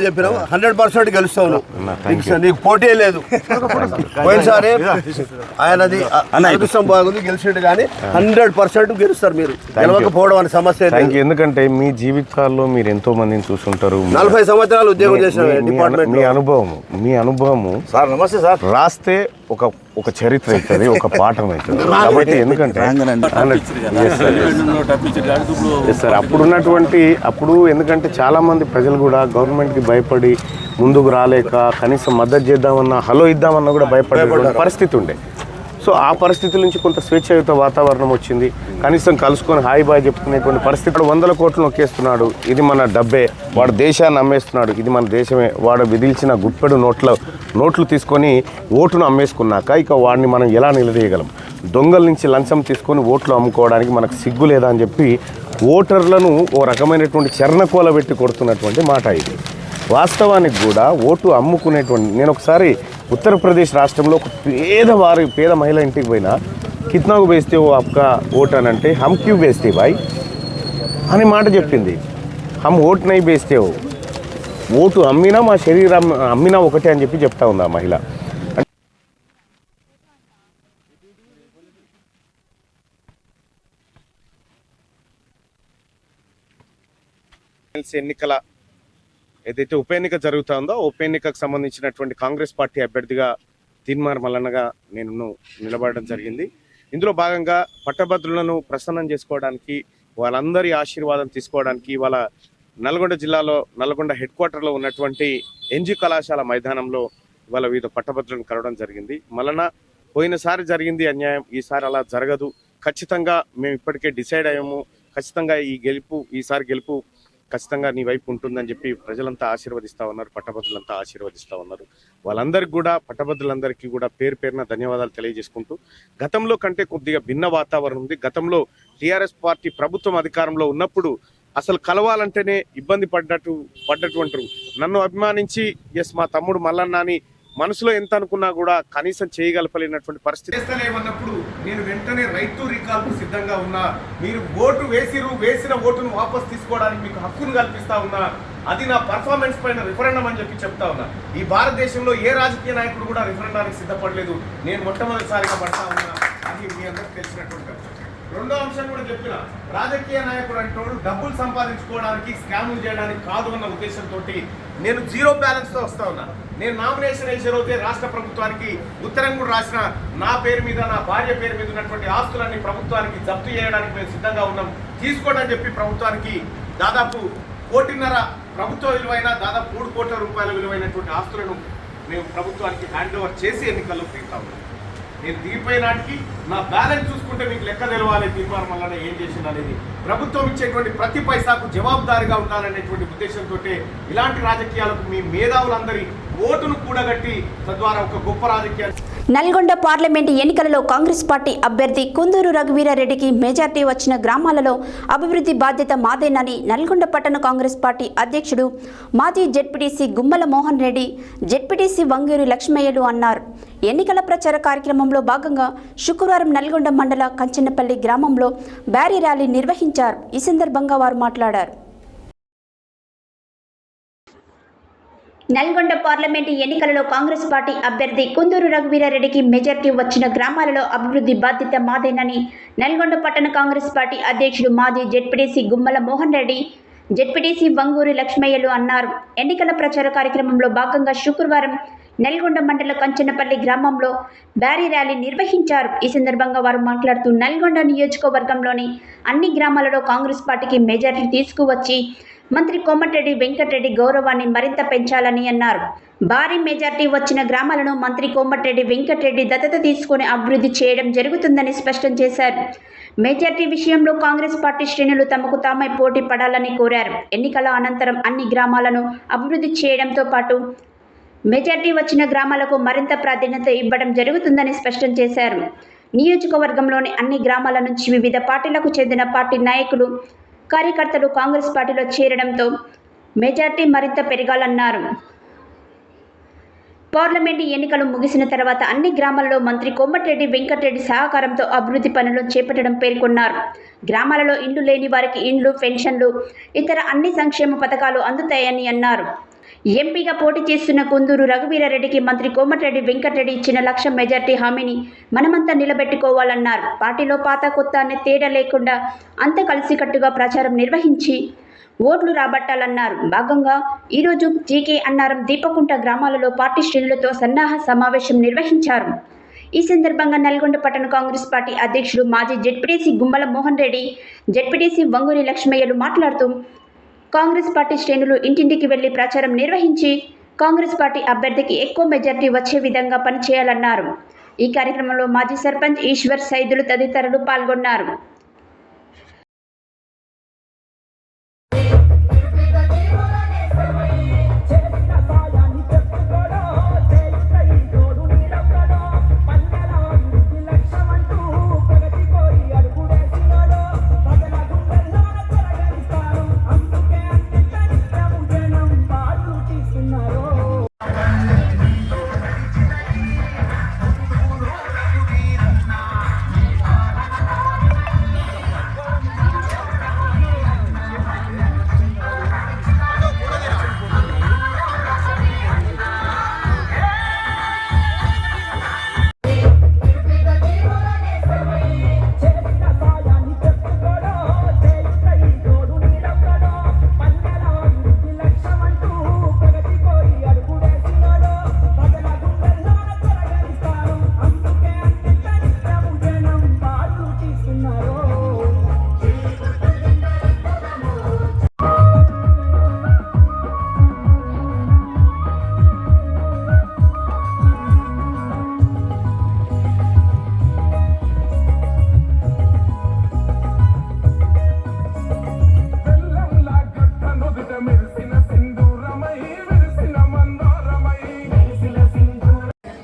చెప్పినావు 100% గెలుస్తావు. నీకు పోటీ లేదు. పోయినసారి ఆయనది అదృష్టం బాగుంది, గెలిచిండు కానీ 100% గెలుస్తారు మీరు. గెలవకపోవడం అనే సమస్య. ఎందుకంటే మీ జీవితాల్లో మీరు ఎంతో మందిని చూసుంటారు. 40 సంవత్సరాలు ఉద్యోగం చేసిన డిపార్ట్మెంట్. మీ అనుభవము సార్, నమస్తే సార్, రాస్తే ఒక చరిత్ర అవుతుంది, ఒక పాఠం అవుతుంది. కాబట్టి ఎందుకంటే సార్ అప్పుడు ఎందుకంటే చాలా మంది ప్రజలు కూడా గవర్నమెంట్కి భయపడి ముందుకు రాలేక కనీసం మద్దతు చేద్దామన్నా, హలో ఇద్దామన్నా కూడా భయపడే పరిస్థితి ఉండే. సో ఆ పరిస్థితుల నుంచి కొంత స్వేచ్ఛాయుత వాతావరణం వచ్చింది. కనీసం కలుసుకొని హాయ్ బాయ్ చెప్పుకునేటువంటి పరిస్థితి. 100 కోట్లు నొక్కేస్తున్నాడు, ఇది మన డబ్బే, వాడు దేశాన్ని అమ్మేస్తున్నాడు, ఇది మన దేశమే, వాడు విధిల్చిన గుప్పెడు నోట్లు తీసుకొని ఓటును అమ్మేసుకున్నాక ఇక వాడిని మనం ఎలా నిలదీయగలం? దొంగల నుంచి లంచం తీసుకొని ఓట్లు అమ్ముకోవడానికి మనకు సిగ్గు లేదా అని చెప్పి ఓటర్లను ఓ రకమైనటువంటి చెర్నకోల పెట్టి కొడుతున్నటువంటి మాట ఇది. వాస్తవానికి కూడా ఓటు అమ్ముకునేటువంటి, నేను ఒకసారి ఉత్తరప్రదేశ్ రాష్ట్రంలో ఒక పేద మహిళ ఇంటికి పోయినా, కిత్నాకు వేస్తే ఓ అక్క ఓటు అని అంటే హమ్ క్యూ వేస్తే బాయ్ అని మాట చెప్పింది. హమ్ ఓటు నై వేస్తే ఓటు అమ్మినా మా శరీరం అమ్మినా ఒకటే అని చెప్పి చెప్తా ఉంది ఆ మహిళ. ఎన్నికల ఏదైతే ఉప ఎన్నిక జరుగుతూ ఉందో ఉప ఎన్నికకు సంబంధించినటువంటి కాంగ్రెస్ పార్టీ అభ్యర్థిగా తీన్మార్ మల్లన్నగా నేను నిలబడడం జరిగింది. ఇందులో భాగంగా పట్టభద్రులను ప్రసన్నం చేసుకోవడానికి, వాళ్ళందరి ఆశీర్వాదం తీసుకోవడానికి వాళ్ళ నల్గొండ జిల్లాలో నల్గొండ హెడ్ క్వార్టర్లో ఉన్నటువంటి ఎన్జీ కళాశాల మైదానంలో ఇవాళ వివిధ పట్టభద్రులను కలవడం జరిగింది. మల్లన్న, పోయినసారి జరిగింది అన్యాయం, ఈసారి అలా జరగదు, ఖచ్చితంగా మేము ఇప్పటికే డిసైడ్ అయ్యాము, ఖచ్చితంగా ఈసారి గెలుపు ఖచ్చితంగా నీ వైపు ఉంటుందని చెప్పి ప్రజలంతా ఆశీర్వదిస్తూ ఉన్నారు, పట్టభద్రులంతా ఆశీర్వదిస్తూ ఉన్నారు. వాళ్ళందరికీ కూడా, పట్టభద్రులందరికీ కూడా పేరు పేరున ధన్యవాదాలు తెలియజేసుకుంటూ, గతంలో కంటే కొద్దిగా భిన్న వాతావరణం ఉంది. గతంలో టీఆర్ఎస్ పార్టీ ప్రభుత్వం అధికారంలో ఉన్నప్పుడు అసలు కలవాలంటేనే ఇబ్బంది పడ్డటువంటి నన్ను అభిమానించి ఎస్ మా తమ్ముడు మల్లన్న అని మనసులో ఎంత అనుకున్నా కూడా కనీసం చేయగలపలేనటువంటి పరిస్థితి. చేస్తలేమన్నప్పుడు నేను వెంటనే రైతు రికాల్కు సిద్ధంగా ఉన్నా. మీరు ఓటు వేసిన ఓటును వాపసు తీసుకోవడానికి మీకు హక్కును కల్పిస్తా ఉన్నా. అది నా పర్ఫార్మెన్స్ పైన రిఫరెండం అని చెప్పి చెప్తా ఉన్నా. ఈ భారతదేశంలో ఏ రాజకీయ నాయకుడు కూడా రిఫరెండానికి సిద్ధపడలేదు. నేను మొట్టమొదటిసారిగా పడతా ఉన్నా. అది మీ అందరికి తెలిసినటువంటి రెండో అంశం కూడా చెప్పిన, రాజకీయ నాయకుడు అంటోడు డబ్బులు సంపాదించుకోవడానికి స్కాములు చేయడానికి కాదు అన్న ఉద్దేశంతో నేను జీరో బ్యాలెన్స్తో వస్తా ఉన్నా. నేను నామినేషన్ వేసే రోజే రాష్ట్ర ప్రభుత్వానికి ఉత్తరం కూడా రాసిన, నా పేరు మీద నా భార్య పేరు మీద ఉన్నటువంటి ఆస్తులన్నీ ప్రభుత్వానికి జప్తు చేయడానికి మేము సిద్ధంగా ఉన్నాం, తీసుకోవడం చెప్పి ప్రభుత్వానికి దాదాపు 1.5 ప్రభుత్వ విలువైన దాదాపు 3 కోట్ల రూపాయల విలువైనటువంటి ఆస్తులను మేము ప్రభుత్వానికి హ్యాండ్ ఓవర్ చేసి ఎన్నికల్లో దిగుతా ఉన్నాం. నేను దిగిపోయినాటికి నా బ్యాలెన్స్ చూసుకుంటే మీకు లెక్క తెలవాలి, తీర్మానం వల్ల ఏం చేసింది అనేది. ప్రభుత్వం ఇచ్చేటువంటి ప్రతి పైసాకు జవాబుదారీగా ఉండాలనేటువంటి ఉద్దేశంతో ఇలాంటి రాజకీయాలకు మీ మేధావులందరి ఓటును కూడగట్టి తద్వారా ఒక గొప్ప రాజకీయాలు. నల్గొండ పార్లమెంటు ఎన్నికలలో కాంగ్రెస్ పార్టీ అభ్యర్థి కుందూరు రఘువీరారెడ్డికి మెజార్టీ వచ్చిన గ్రామాలలో అభివృద్ధి బాధ్యత మాదేనని నల్గొండ పట్టణ కాంగ్రెస్ పార్టీ అధ్యక్షుడు మాజీ జెడ్పీటీసీ గుమ్మల మోహన్ రెడ్డి, జెడ్పీటీసీ వంగూరి లక్ష్మయ్యలు అన్నారు. ఎన్నికల ప్రచార కార్యక్రమంలో భాగంగా శుక్రవారం నల్గొండ మండల కంచెన్నపల్లి గ్రామంలో భారీ ర్యాలీ నిర్వహించారు. ఈ సందర్భంగా వారు మాట్లాడారు. నల్గొండ పార్లమెంటు ఎన్నికలలో కాంగ్రెస్ పార్టీ అభ్యర్థి కుందూరు రఘువీరారెడ్డికి మెజార్టీ వచ్చిన గ్రామాలలో అభివృద్ధి బాధ్యత మాదేనని నల్గొండ పట్టణ కాంగ్రెస్ పార్టీ అధ్యక్షుడు మాజీ జెడ్పీటీసీ గుమ్మల మోహన్ రెడ్డి, జెడ్పీటీసీ వంగూరి లక్ష్మయ్యలు అన్నారు. ఎన్నికల ప్రచార కార్యక్రమంలో భాగంగా శుక్రవారం నల్గొండ మండల కంచెన్నపల్లి గ్రామంలో భారీ ర్యాలీ నిర్వహించారు. ఈ సందర్భంగా వారు మాట్లాడుతూ నల్గొండ నియోజకవర్గంలోని అన్ని గ్రామాలలో కాంగ్రెస్ పార్టీకి మెజార్టీ తీసుకువచ్చి మంత్రి కోమటిరెడ్డి వెంకటరెడ్డి గౌరవాన్ని మరింత పెంచాలని అన్నారు. భారీ మెజార్టీ వచ్చిన గ్రామాలను మంత్రి కోమటిరెడ్డి వెంకటరెడ్డి దత్తత తీసుకుని అభివృద్ధి చేయడం జరుగుతుందని స్పష్టం చేశారు. మెజార్టీ విషయంలో కాంగ్రెస్ పార్టీ శ్రేణులు తమకు తామే పోటీ పడాలని కోరారు. ఎన్నికల అనంతరం అన్ని గ్రామాలను అభివృద్ధి చేయడంతో పాటు మెజార్టీ వచ్చిన గ్రామాలకు మరింత ప్రాధాన్యత ఇవ్వడం జరుగుతుందని స్పష్టం చేశారు. నియోజకవర్గంలోని అన్ని గ్రామాల నుంచి వివిధ పార్టీలకు చెందిన పార్టీ నాయకులు, కార్యకర్తలు కాంగ్రెస్ పార్టీలో చేరడంతో మెజార్టీ మరింత పెరగాలన్నారు. పార్లమెంటు ఎన్నికలు ముగిసిన తర్వాత అన్ని గ్రామాలలో మంత్రి కోమటిరెడ్డి వెంకటరెడ్డి సహకారంతో అభివృద్ధి పనులు చేపట్టడం పేర్కొన్నారు. గ్రామాలలో ఇండ్లు లేని వారికి ఇండ్లు, పెన్షన్లు, ఇతర అన్ని సంక్షేమ పథకాలు అందుతాయని అన్నారు. ఎంపీగా పోటీ చేస్తున్న కుందూరు రఘువీరారెడ్డికి మంత్రి కోమటిరెడ్డి వెంకటరెడ్డి ఇచ్చిన 1,00,000 మెజార్టీ హామీని మనమంతా నిలబెట్టుకోవాలన్నారు. పార్టీలో పాత కొత్త అనే తేడా లేకుండా అంతా కలిసికట్టుగా ప్రచారం నిర్వహించి ఓట్లు రాబట్టాలన్నారు. భాగంగా ఈరోజు జీకే అన్నారం, దీపకుంట గ్రామాలలో పార్టీ శ్రేణులతో సన్నాహ సమావేశం నిర్వహించారు. ఈ సందర్భంగా నల్గొండ పట్టణ కాంగ్రెస్ పార్టీ అధ్యక్షుడు మాజీ జెడ్పీటీసీ గుమ్మల మోహన్ రెడ్డి, జెడ్పీటీసీ వంగూరి లక్ష్మయ్యలు మాట్లాడుతూ కాంగ్రెస్ పార్టీ శ్రేణులు ఇంటింటికి వెళ్లి ప్రచారం నిర్వహించి కాంగ్రెస్ పార్టీ అభ్యర్థికి ఎక్కువ మెజార్టీ వచ్చే విధంగా పనిచేయాలన్నారు. ఈ కార్యక్రమంలో మాజీ సర్పంచ్ ఈశ్వర్, సైదులు తదితరులు పాల్గొన్నారు.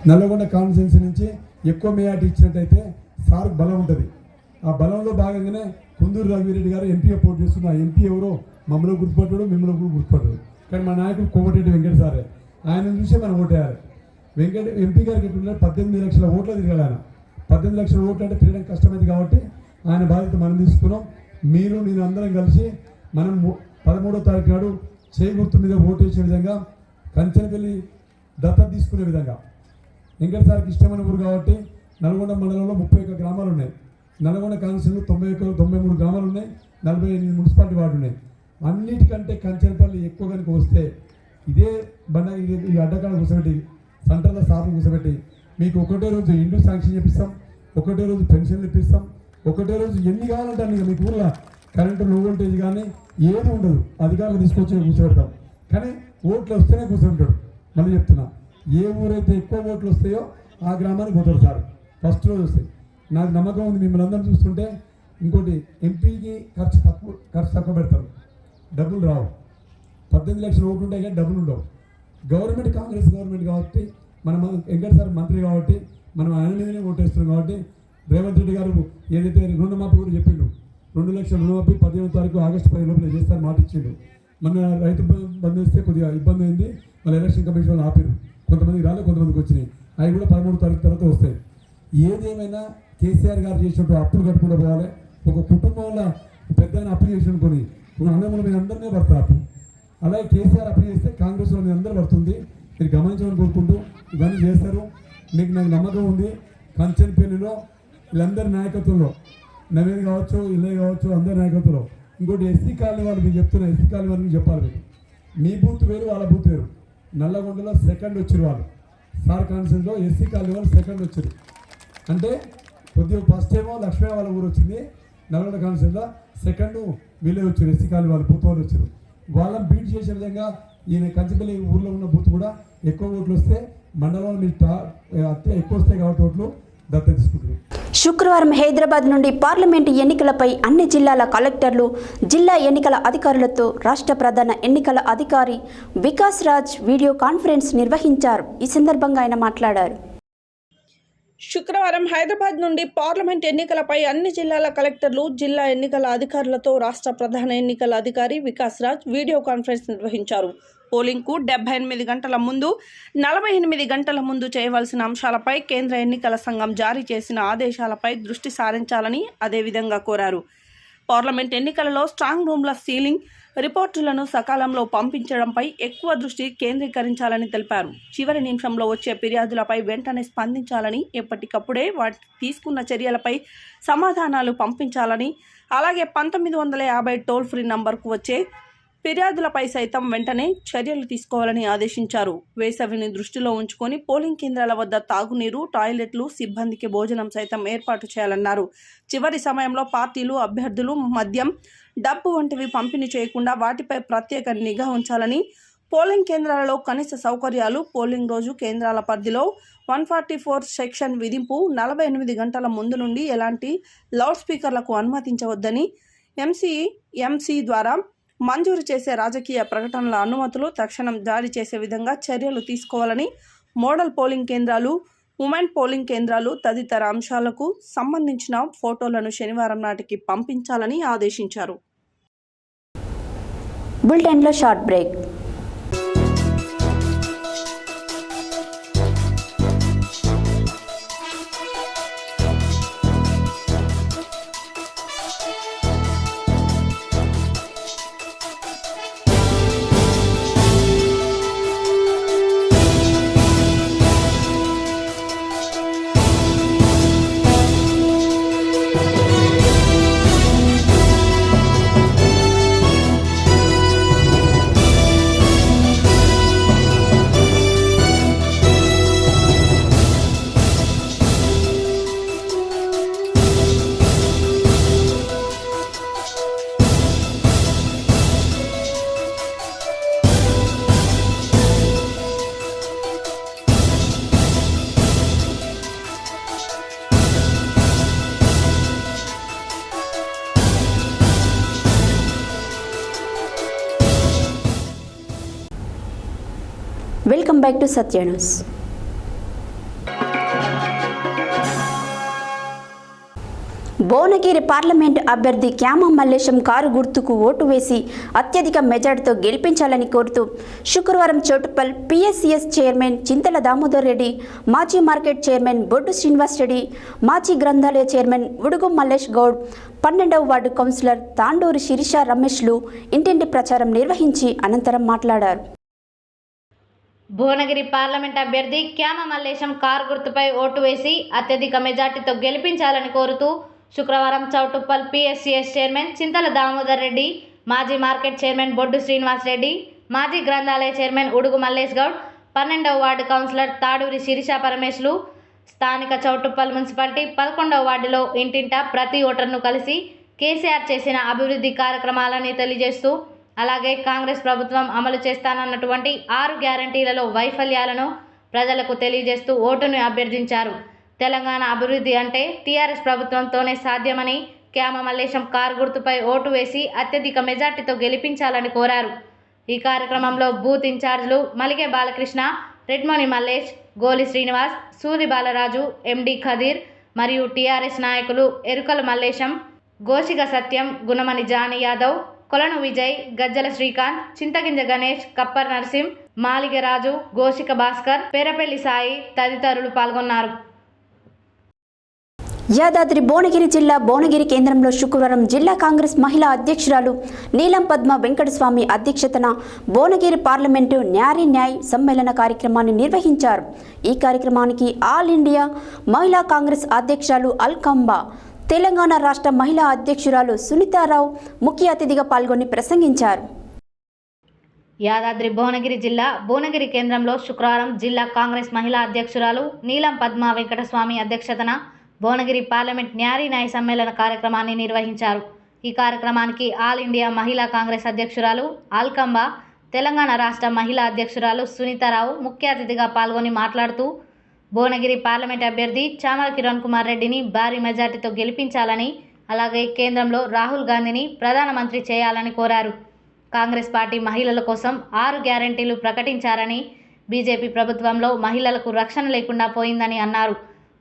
నల్లగొండ కాన్స్టిట్యున్సీ నుంచి ఎక్కువ మెజార్టీ ఇచ్చినట్టయితే సార్ బలం ఉంటుంది. ఆ బలంలో భాగంగానే కుందూరు రఘువీరెడ్డి గారు ఎంపీగా పోటీ చేస్తున్న ఆ ఎంపీ ఎవరో మమ్మల్ని గుర్తుపట్టాడు, మిమ్మల్ని కూడా గుర్తుపట్టాడు. కానీ మా నాయకుడు కోమటిరెడ్డి వెంకట సారే, ఆయన చూసే మనం ఓటేయాలి. ఎంపీ గారికి ఎట్లుంటే 18 లక్షల ఓట్లు తిరగాలి. ఆయన 18 లక్షల ఓట్లు అంటే తిరగడం కష్టమైంది కాబట్టి ఆయన బాధ్యత మనం తీసుకున్నాం. మీరు నేను అందరం కలిసి మనం 13వ తారీఖు నాడు చేయి గుర్తు మీద ఓటేసే విధంగా, కంచెనపల్లి దత్తత తీసుకునే విధంగా. వెంకట సార్కి ఇష్టమైన ఊరు కాబట్టి నల్గొండ మండలంలో 31 గ్రామాలు ఉన్నాయి. నల్గొండ కాన్స్టిట్యూన్సీలో 93 గ్రామాలు ఉన్నాయి, 48 మున్సిపాలిటీ వార్డు ఉన్నాయి. అన్నిటికంటే కంచెనపల్లి ఎక్కువ కనుక వస్తే ఇదే ఈ అడ్డకాడ కూర్చోబెట్టి సెంటర్లో సార్లు కూర్చోబెట్టి మీకు ఒకటే రోజు ఇండ్లు శాంక్షన్ చేపిస్తాం, ఒకటే రోజు పెన్షన్లు ఇప్పిస్తాం, ఒకటే రోజు ఎన్ని కావాలంటే అన్ని. మీకు ఊళ్ళో కరెంటు లో వోల్టేజ్ కానీ ఏది ఉండదు, అధికారులు తీసుకొచ్చి కూర్చోబెడతాం. కానీ ఓట్లు వస్తేనే కూర్చుంటాడు. మళ్ళీ చెప్తున్నా, ఏ ఊరైతే ఎక్కువ ఓట్లు వస్తాయో ఆ గ్రామానికి పోతాడు సార్. ఫస్ట్ రోజు వస్తాయి. నాకు నమ్మకం ఉంది, మిమ్మల్ని అందరం చూస్తుంటే. ఇంకోటి, ఎంపీకి ఖర్చు తక్కువ పెడతారు, డబ్బులు రావు. 18 లక్షల ఓట్లు ఉంటాయి కానీ డబ్బులు ఉండవు. గవర్నమెంట్ కాంగ్రెస్ గవర్నమెంట్ కాబట్టి మనం వెంకట సార్ మంత్రి కాబట్టి మనం ఆయన మీదనే ఓటేస్తున్నాం. కాబట్టి రేవంత్ రెడ్డి గారు ఏదైతే రుణమాఫీ కూడా చెప్పిండు, 2 లక్షల రుణమాఫీ 15వ తారీఖు ఆగస్టు 10 లోపల చేస్తారు మాట ఇచ్చిండు. మన రైతు బంధు ఇస్తే కొద్దిగా ఇబ్బంది అయింది, మళ్ళీ ఎలక్షన్ కమిషన్ వాళ్ళు ఆపారు. కొంతమందికి రాలేదు, కొంతమందికి వచ్చినాయి. అవి కూడా 13వ తారీఖు తర్వాత వస్తాయి. ఏదేమైనా కేసీఆర్ గారు చేసినట్టు అప్పులు కట్టుకుంటూ పోవాలి. ఒక కుటుంబంలో పెద్ద అప్పు చేసి అనుకొని అన్నముల మీద అందరినీ పడతారు అప్పు. అలాగే కేసీఆర్ అప్పు చేస్తే కాంగ్రెస్ మీద అందరూ పడుతుంది. మీరు గమనించమని కోరుకుంటూ ఇవన్నీ చేస్తారు. మీకు నాకు నమ్మకం ఉంది. కంచెనపల్లిలో వీళ్ళందరి నాయకత్వంలో, నవీన్ కావచ్చు, ఇల్లే కావచ్చు, అందరి నాయకత్వంలో. ఇంకోటి ఎస్సీ కాలనీ వాళ్ళు మీకు చెప్తున్నా, ఎస్సీ కాలనీ వాళ్ళకి చెప్పాలి. మీకు మీ బూత్ వేరు, వాళ్ళ బూత్ వేరు. నల్లగొండలో సెకండ్ వచ్చారు వాళ్ళు. సార్ కాన్ఫరెన్స్లో ఎస్సీ కాలనీ వాళ్ళు సెకండ్ వచ్చారు. అంటే కొద్దిగా ఫస్ట్ ఏమో లక్ష్మీ వాళ్ళ ఊరు వచ్చింది, నల్గొండ కాన్ఫరెన్స్లో సెకండ్ వీళ్ళే వచ్చారు, ఎస్సీ కాలనీ వాళ్ళు బూత్ వాళ్ళు వచ్చారు. వాళ్ళని బీట్ చేసే విధంగా ఈయన కంచిపల్లి ఊర్లో ఉన్న బూత్ కూడా ఎక్కువ ఓట్లు వస్తే మండలంలో మీకు ఎక్కువ వస్తాయి కాబట్టి ఓట్లు దత్తత తీసుకుంటారు. శుక్రవారం హైదరాబాద్ నుండి పార్లమెంటు ఎన్నికలపై అన్ని జిల్లాల కలెక్టర్లు, జిల్లా ఎన్నికల అధికారులతో రాష్ట్ర ప్రధాన ఎన్నికల అధికారి వికాస్ రాజ్ వీడియో కాన్ఫరెన్స్ నిర్వహించారు. ఈ సందర్భంగా ఆయన మాట్లాడారు. శుక్రవారం హైదరాబాద్ నుండి పార్లమెంట్ ఎన్నికలపై అన్ని జిల్లాల కలెక్టర్లు, జిల్లా ఎన్నికల అధికారులతో రాష్ట్ర ప్రధాన ఎన్నికల అధికారి వికాస్ రాజ్ వీడియో కాన్ఫరెన్స్ నిర్వహించారు. పోలింగ్కు 78 గంటల ముందు, 48 గంటల ముందు చేయవలసిన అంశాలపై కేంద్ర ఎన్నికల సంఘం జారీ చేసిన ఆదేశాలపై దృష్టి సారించాలని అదేవిధంగా కోరారు. పార్లమెంట్ ఎన్నికలలో స్ట్రాంగ్ రూమ్ల సీలింగ్, రిపోర్టులను సకాలంలో పంపించడంపై ఎక్కువ దృష్టి కేంద్రీకరించాలని తెలిపారు. చివరి నిమిషంలో వచ్చే ఫిర్యాదులపై వెంటనే స్పందించాలని, ఎప్పటికప్పుడే వాటి తీసుకున్న చర్యలపై సమాధానాలు పంపించాలని, అలాగే 1950 టోల్ ఫ్రీ నంబర్కు వచ్చే ఫిర్యాదులపై సైతం వెంటనే చర్యలు తీసుకోవాలని ఆదేశించారు. వేసవిని దృష్టిలో ఉంచుకొని పోలింగ్ కేంద్రాల వద్ద తాగునీరు, టాయిలెట్లు, సిబ్బందికి భోజనం సైతం ఏర్పాటు చేయాలన్నారు. చివరి సమయంలో పార్టీలు, అభ్యర్థులు మద్యం, డబ్బు వంటివి పంపిణీ చేయకుండా వాటిపై ప్రత్యేక నిఘా ఉంచాలని, పోలింగ్ కేంద్రాలలో కనీస సౌకర్యాలు, పోలింగ్ రోజు కేంద్రాల పరిధిలో 144 సెక్షన్ విధింపు, 48 గంటల ముందు నుండి ఎలాంటి లౌడ్ స్పీకర్లకు అనుమతించవద్దని, ఎంసీ ద్వారా మంజూరు చేసే రాజకీయ ప్రకటనల అనుమతులు తక్షణం జారీ చేసే విధంగా చర్యలు తీసుకోవాలని, మోడల్ పోలింగ్ కేంద్రాలు, ఉమెన్ పోలింగ్ కేంద్రాలు తదితర అంశాలకు సంబంధించిన ఫోటోలను శనివారం నాటికి పంపించాలని ఆదేశించారు. బులెటిన్లో short break. Welcome back to Satya news. Bhuvanagiri parliament అభ్యర్థి క్యామ మల్లేశం కారు గుర్తుకు ఓటు వేసి అత్యధిక మెజార్టీతో గెలిపించాలని కోరుతూ శుక్రవారం చోటుపల్ పిఎస్సిఎస్ చైర్మన్ చింతల దామోదర్ రెడ్డి, మాజీ మార్కెట్ చైర్మన్ బొడ్డు శ్రీనివాస్ రెడ్డి, మాజీ గ్రంథాలయ చైర్మన్ ఉడుగు మల్లేష్ గౌడ్, 12వ వార్డు కౌన్సిలర్ తాండూరి శిరీష రమేష్లు ఇంటింటి ప్రచారం నిర్వహించి అనంతరం మాట్లాడారు. భువనగిరి పార్లమెంట్ అభ్యర్థి క్యామ మల్లేశం కారు గుర్తుపై ఓటు వేసి అత్యధిక మెజార్టీతో గెలిపించాలని కోరుతూ శుక్రవారం చౌటుప్పల్ పిఎస్సిఎస్ చైర్మన్ చింతల దామోదర్ రెడ్డి, మాజీ మార్కెట్ చైర్మన్ బొడ్డు శ్రీనివాస్ రెడ్డి, మాజీ గ్రంథాలయ చైర్మన్ ఉడుగు మల్లేష్ గౌడ్, 12వ వార్డు కౌన్సిలర్ తాడూరి శిరీష పరమేశ్లు, స్థానిక చౌటుప్పల్ మున్సిపాలిటీ 11వ వార్డులో ఇంటింటా ప్రతి ఓటర్ను కలిసి కేసీఆర్ చేసిన అభివృద్ధి కార్యక్రమాలని తెలియజేస్తూ, అలాగే కాంగ్రెస్ ప్రభుత్వం అమలు చేస్తానన్నటువంటి 6 గ్యారంటీలలో వైఫల్యాలను ప్రజలకు తెలియజేస్తూ ఓటును అభ్యర్థించారు. తెలంగాణ అభివృద్ధి అంటే టీఆర్ఎస్ ప్రభుత్వంతోనే సాధ్యమని, క్యామ మల్లేశం కారు గుర్తుపై ఓటు వేసి అత్యధిక మెజార్టీతో గెలిపించాలని కోరారు. ఈ కార్యక్రమంలో బూత్ ఇన్ఛార్జీలు మలిగే బాలకృష్ణ, రెడ్మోని మల్లేష్, గోలి శ్రీనివాస్, సూరి బాలరాజు, ఎండి ఖదీర్ మరియు టీఆర్ఎస్ నాయకులు ఎరుకల మల్లేశం, గోషిగ సత్యం, గుణమణి జానీ యాదవ్, కొలను విజయ్, గజ్జల శ్రీకాంత్, చింతగింజ గణేష్, కప్పర్ నరసింహ్, మాలిగరాజు, గోషిక భాస్కర్, పేరపెల్లి సాయి తదితరులు పాల్గొన్నారు. యాదాద్రి భువనగిరి జిల్లా భువనగిరి కేంద్రంలో శుక్రవారం జిల్లా కాంగ్రెస్ మహిళా అధ్యక్షురాలు నీలం పద్మ వెంకటస్వామి అధ్యక్షతన భువనగిరి పార్లమెంటు న్యారీ న్యాయ్ సమ్మేళన కార్యక్రమాన్ని నిర్వహించారు. ఈ కార్యక్రమానికి ఆల్ ఇండియా మహిళా కాంగ్రెస్ అధ్యక్షురాలు అల్కంబా, తెలంగాణ రాష్ట్ర మహిళా అధ్యక్షురాలు సునీతారావు ముఖ్య అతిథిగా పాల్గొని ప్రసంగించారు. యాదాద్రి భువనగిరి జిల్లా భువనగిరి కేంద్రంలో శుక్రవారం జిల్లా కాంగ్రెస్ మహిళా అధ్యక్షురాలు నీలం పద్మ వెంకటస్వామి అధ్యక్షతన భువనగిరి పార్లమెంట్ న్యారీ న్యాయ సమ్మేళన కార్యక్రమాన్ని నిర్వహించారు. ఈ కార్యక్రమానికి ఆల్ ఇండియా మహిళా కాంగ్రెస్ అధ్యక్షురాలు అల్కంబా, తెలంగాణ రాష్ట్ర మహిళా అధ్యక్షురాలు సునీతారావు ముఖ్య అతిథిగా పాల్గొని మాట్లాడుతూ, భువనగిరి పార్లమెంట్ అభ్యర్థి చామల కిరణ్ కుమార్ రెడ్డిని భారీ మెజార్టీతో గెలిపించాలని, అలాగే కేంద్రంలో రాహుల్ గాంధీని ప్రధానమంత్రి చేయాలని కోరారు. కాంగ్రెస్ పార్టీ మహిళల కోసం 6 గ్యారంటీలు ప్రకటించారని, బీజేపీ ప్రభుత్వంలో మహిళలకు రక్షణ లేకుండా పోయిందని అన్నారు.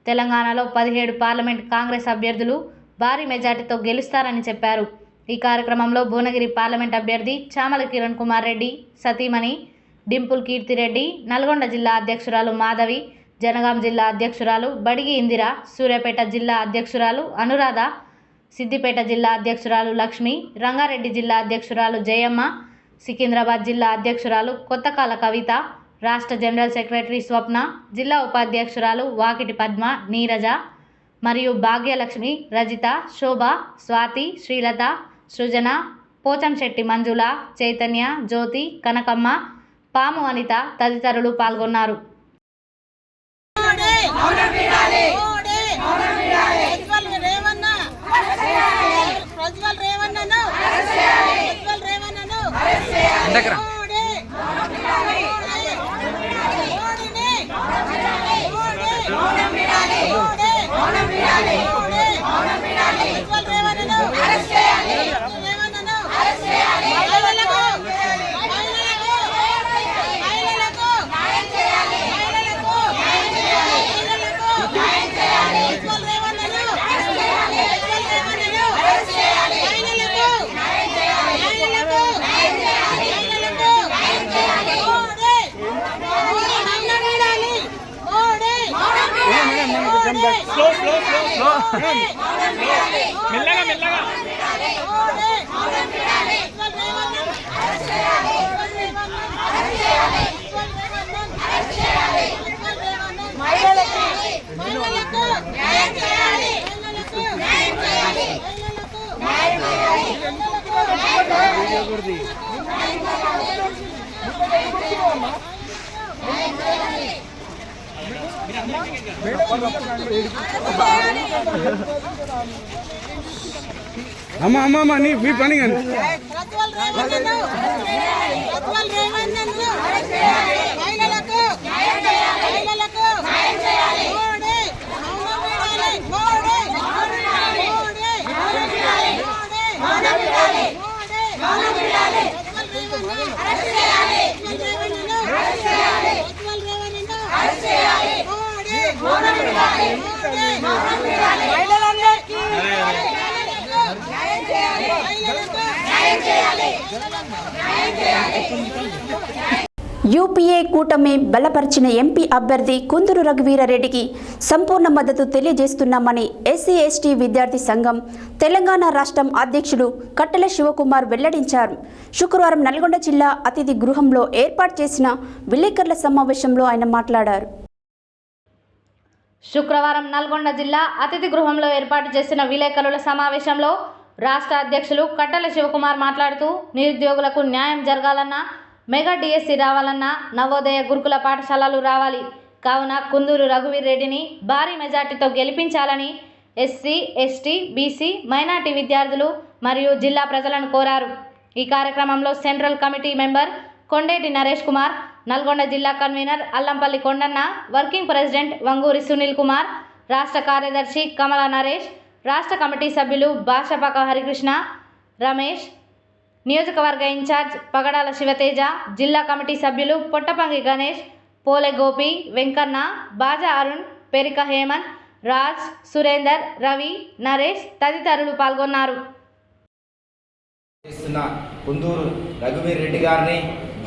తెలంగాణలో 17 పార్లమెంట్ కాంగ్రెస్ అభ్యర్థులు భారీ మెజార్టీతో గెలుస్తారని చెప్పారు. ఈ కార్యక్రమంలో భువనగిరి పార్లమెంట్ అభ్యర్థి చామల కిరణ్ కుమార్ రెడ్డి సతీమణి డింపుల్ కీర్తిరెడ్డి, నల్గొండ జిల్లా అధ్యక్షురాలు మాధవి, జనగాం జిల్లా అధ్యక్షురాలు బడిగి ఇందిర, సూర్యాపేట జిల్లా అధ్యక్షురాలు అనురాధ, సిద్దిపేట జిల్లా అధ్యక్షురాలు లక్ష్మి, రంగారెడ్డి జిల్లా అధ్యక్షురాలు జయమ్మ, సికింద్రాబాద్ జిల్లా అధ్యక్షురాలు కొత్తకాల కవిత, రాష్ట్ర జనరల్ సెక్రటరీ స్వప్న, జిల్లా ఉపాధ్యక్షురాలు వాకిటి పద్మ, నీరజ మరియు భాగ్యలక్ష్మి, రజిత, శోభ, స్వాతి, శ్రీలత, సృజన, పోచంశెట్టి మంజుల, చైతన్య, జ్యోతి, కనకమ్మ, పాము అనిత తదితరులు పాల్గొన్నారు. మెల్లగా మెల్లగా అమ్మా నీ మీ పని కానీ యూపీఏ కూటమి బలపరిచిన ఎంపీ అభ్యర్థి కుందూరు రఘువీరారెడ్డికి సంపూర్ణ మద్దతు తెలియజేస్తున్నామని ఎస్సీ ఎస్టీ విద్యార్థి సంఘం తెలంగాణ రాష్ట్రం అధ్యక్షుడు కట్టెల శివకుమార్ వెల్లడించారు. శుక్రవారం నల్గొండ జిల్లా అతిథి గృహంలో ఏర్పాటు చేసిన విలేకరుల సమావేశంలో ఆయన మాట్లాడారు. శుక్రవారం నల్గొండ జిల్లా అతిథి గృహంలో ఏర్పాటు చేసిన విలేకరుల సమావేశంలో రాష్ట్ర అధ్యక్షులు కట్టెల శివకుమార్ మాట్లాడుతూ నిరుద్యోగులకు న్యాయం జరగాలన్నా మెగా డిఎస్సి రావాలన్నా నవోదయ గురుకుల పాఠశాలలు రావాలి కావున కుందూరు రఘువీర్ రెడ్డిని భారీ మెజార్టీతో గెలిపించాలని ఎస్సీ ఎస్టీ బీసీ మైనార్టీ విద్యార్థులు మరియు జిల్లా ప్రజలను కోరారు. ఈ కార్యక్రమంలో central committee member Kondeti Naresh Kumar, Nalgonda జిల్లా convener Allampalli Kondanna, working president Vanguri Sunil Kumar, రాష్ట్ర కార్యదర్శి కమల నరేష్, రాష్ట్ర కమిటీ సభ్యులు భాషపక హరికృష్ణ, రమేష్, నియోజకవర్గ ఇన్ఛార్జ్ పగడాల శివతేజ, జిల్లా కమిటీ సభ్యులు పొట్టపంగి గణేష్, పోలే గోపి, వెంకన్న, బాజా అరుణ్, పెరిక హేమంత్, రాజ్, సురేందర్, రవి, నరేష్ తదితరులు పాల్గొన్నారు. కుందూరు రఘువీర్ రెడ్డి గారిని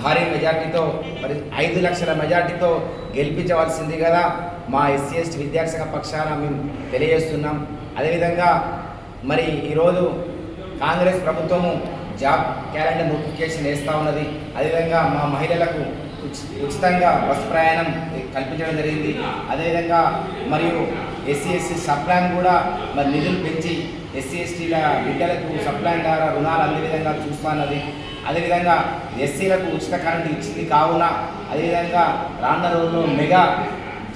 భారీ మెజార్టీతో మరి 5 లక్షల మెజార్టీతో గెలిపించవలసింది కదా మా ఎస్సీ ఎస్టీ విద్యార్థి సంఘ పక్షాన మేము తెలియజేస్తున్నాం. అదేవిధంగా మరి ఈరోజు కాంగ్రెస్ ప్రభుత్వము జాబ్ క్యాలెండర్ నోటిఫికేషన్ వేస్తూ ఉన్నది. అదేవిధంగా మా మహిళలకు ఉచితంగా బస్ ప్రయాణం కల్పించడం జరిగింది. అదేవిధంగా మరియు ఎస్సీ ఎస్టీ సప్లాన్ కూడా మరి నిధులు పెంచి ఎస్సీ ఎస్టీల బిడ్డలకు సప్లాన్ ద్వారా రుణాలు అందే విధంగా చూస్తున్నది. అదేవిధంగా ఎస్సీలకు ఉచిత కరెంటు ఇచ్చింది. కావున అదేవిధంగా రానున్న రోజుల్లో మెగా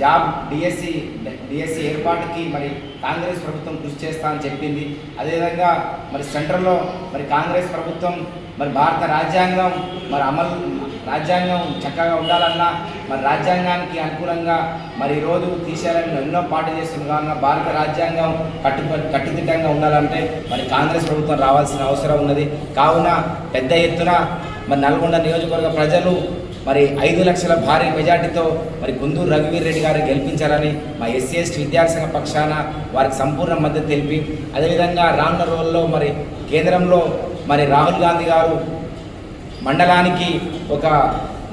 జాబ్ డిఎస్సి ఏర్పాటుకి మరి కాంగ్రెస్ ప్రభుత్వం కృషి చేస్తా అని చెప్పింది. అదేవిధంగా మరి సెంట్రల్లో మరి కాంగ్రెస్ ప్రభుత్వం మరి భారత రాజ్యాంగం మరి రాజ్యాంగం చక్కగా ఉండాలన్నా మరి రాజ్యాంగానికి అనుకూలంగా మరి ఈరోజు తీసేయాలని ఎన్నో పార్టీ చేస్తుంది. కావున భారత రాజ్యాంగం కట్టుదిట్టంగా ఉండాలంటే మరి కాంగ్రెస్ ప్రభుత్వం రావాల్సిన అవసరం ఉన్నది. కావున పెద్ద ఎత్తున మరి నల్గొండ నియోజకవర్గ ప్రజలు మరి 5 లక్షల భారీ మెజార్టీతో మరి కుందూరు రఘువీర్ రెడ్డి గారిని గెలిపించాలని మా ఎస్సీ ఎస్టీ విద్యార్థి సంఘ పక్షాన వారికి సంపూర్ణ మద్దతు తెలిపి, అదేవిధంగా రానున్న రోజుల్లో మరి కేంద్రంలో మరి రాహుల్ గాంధీ గారు మండలానికి ఒక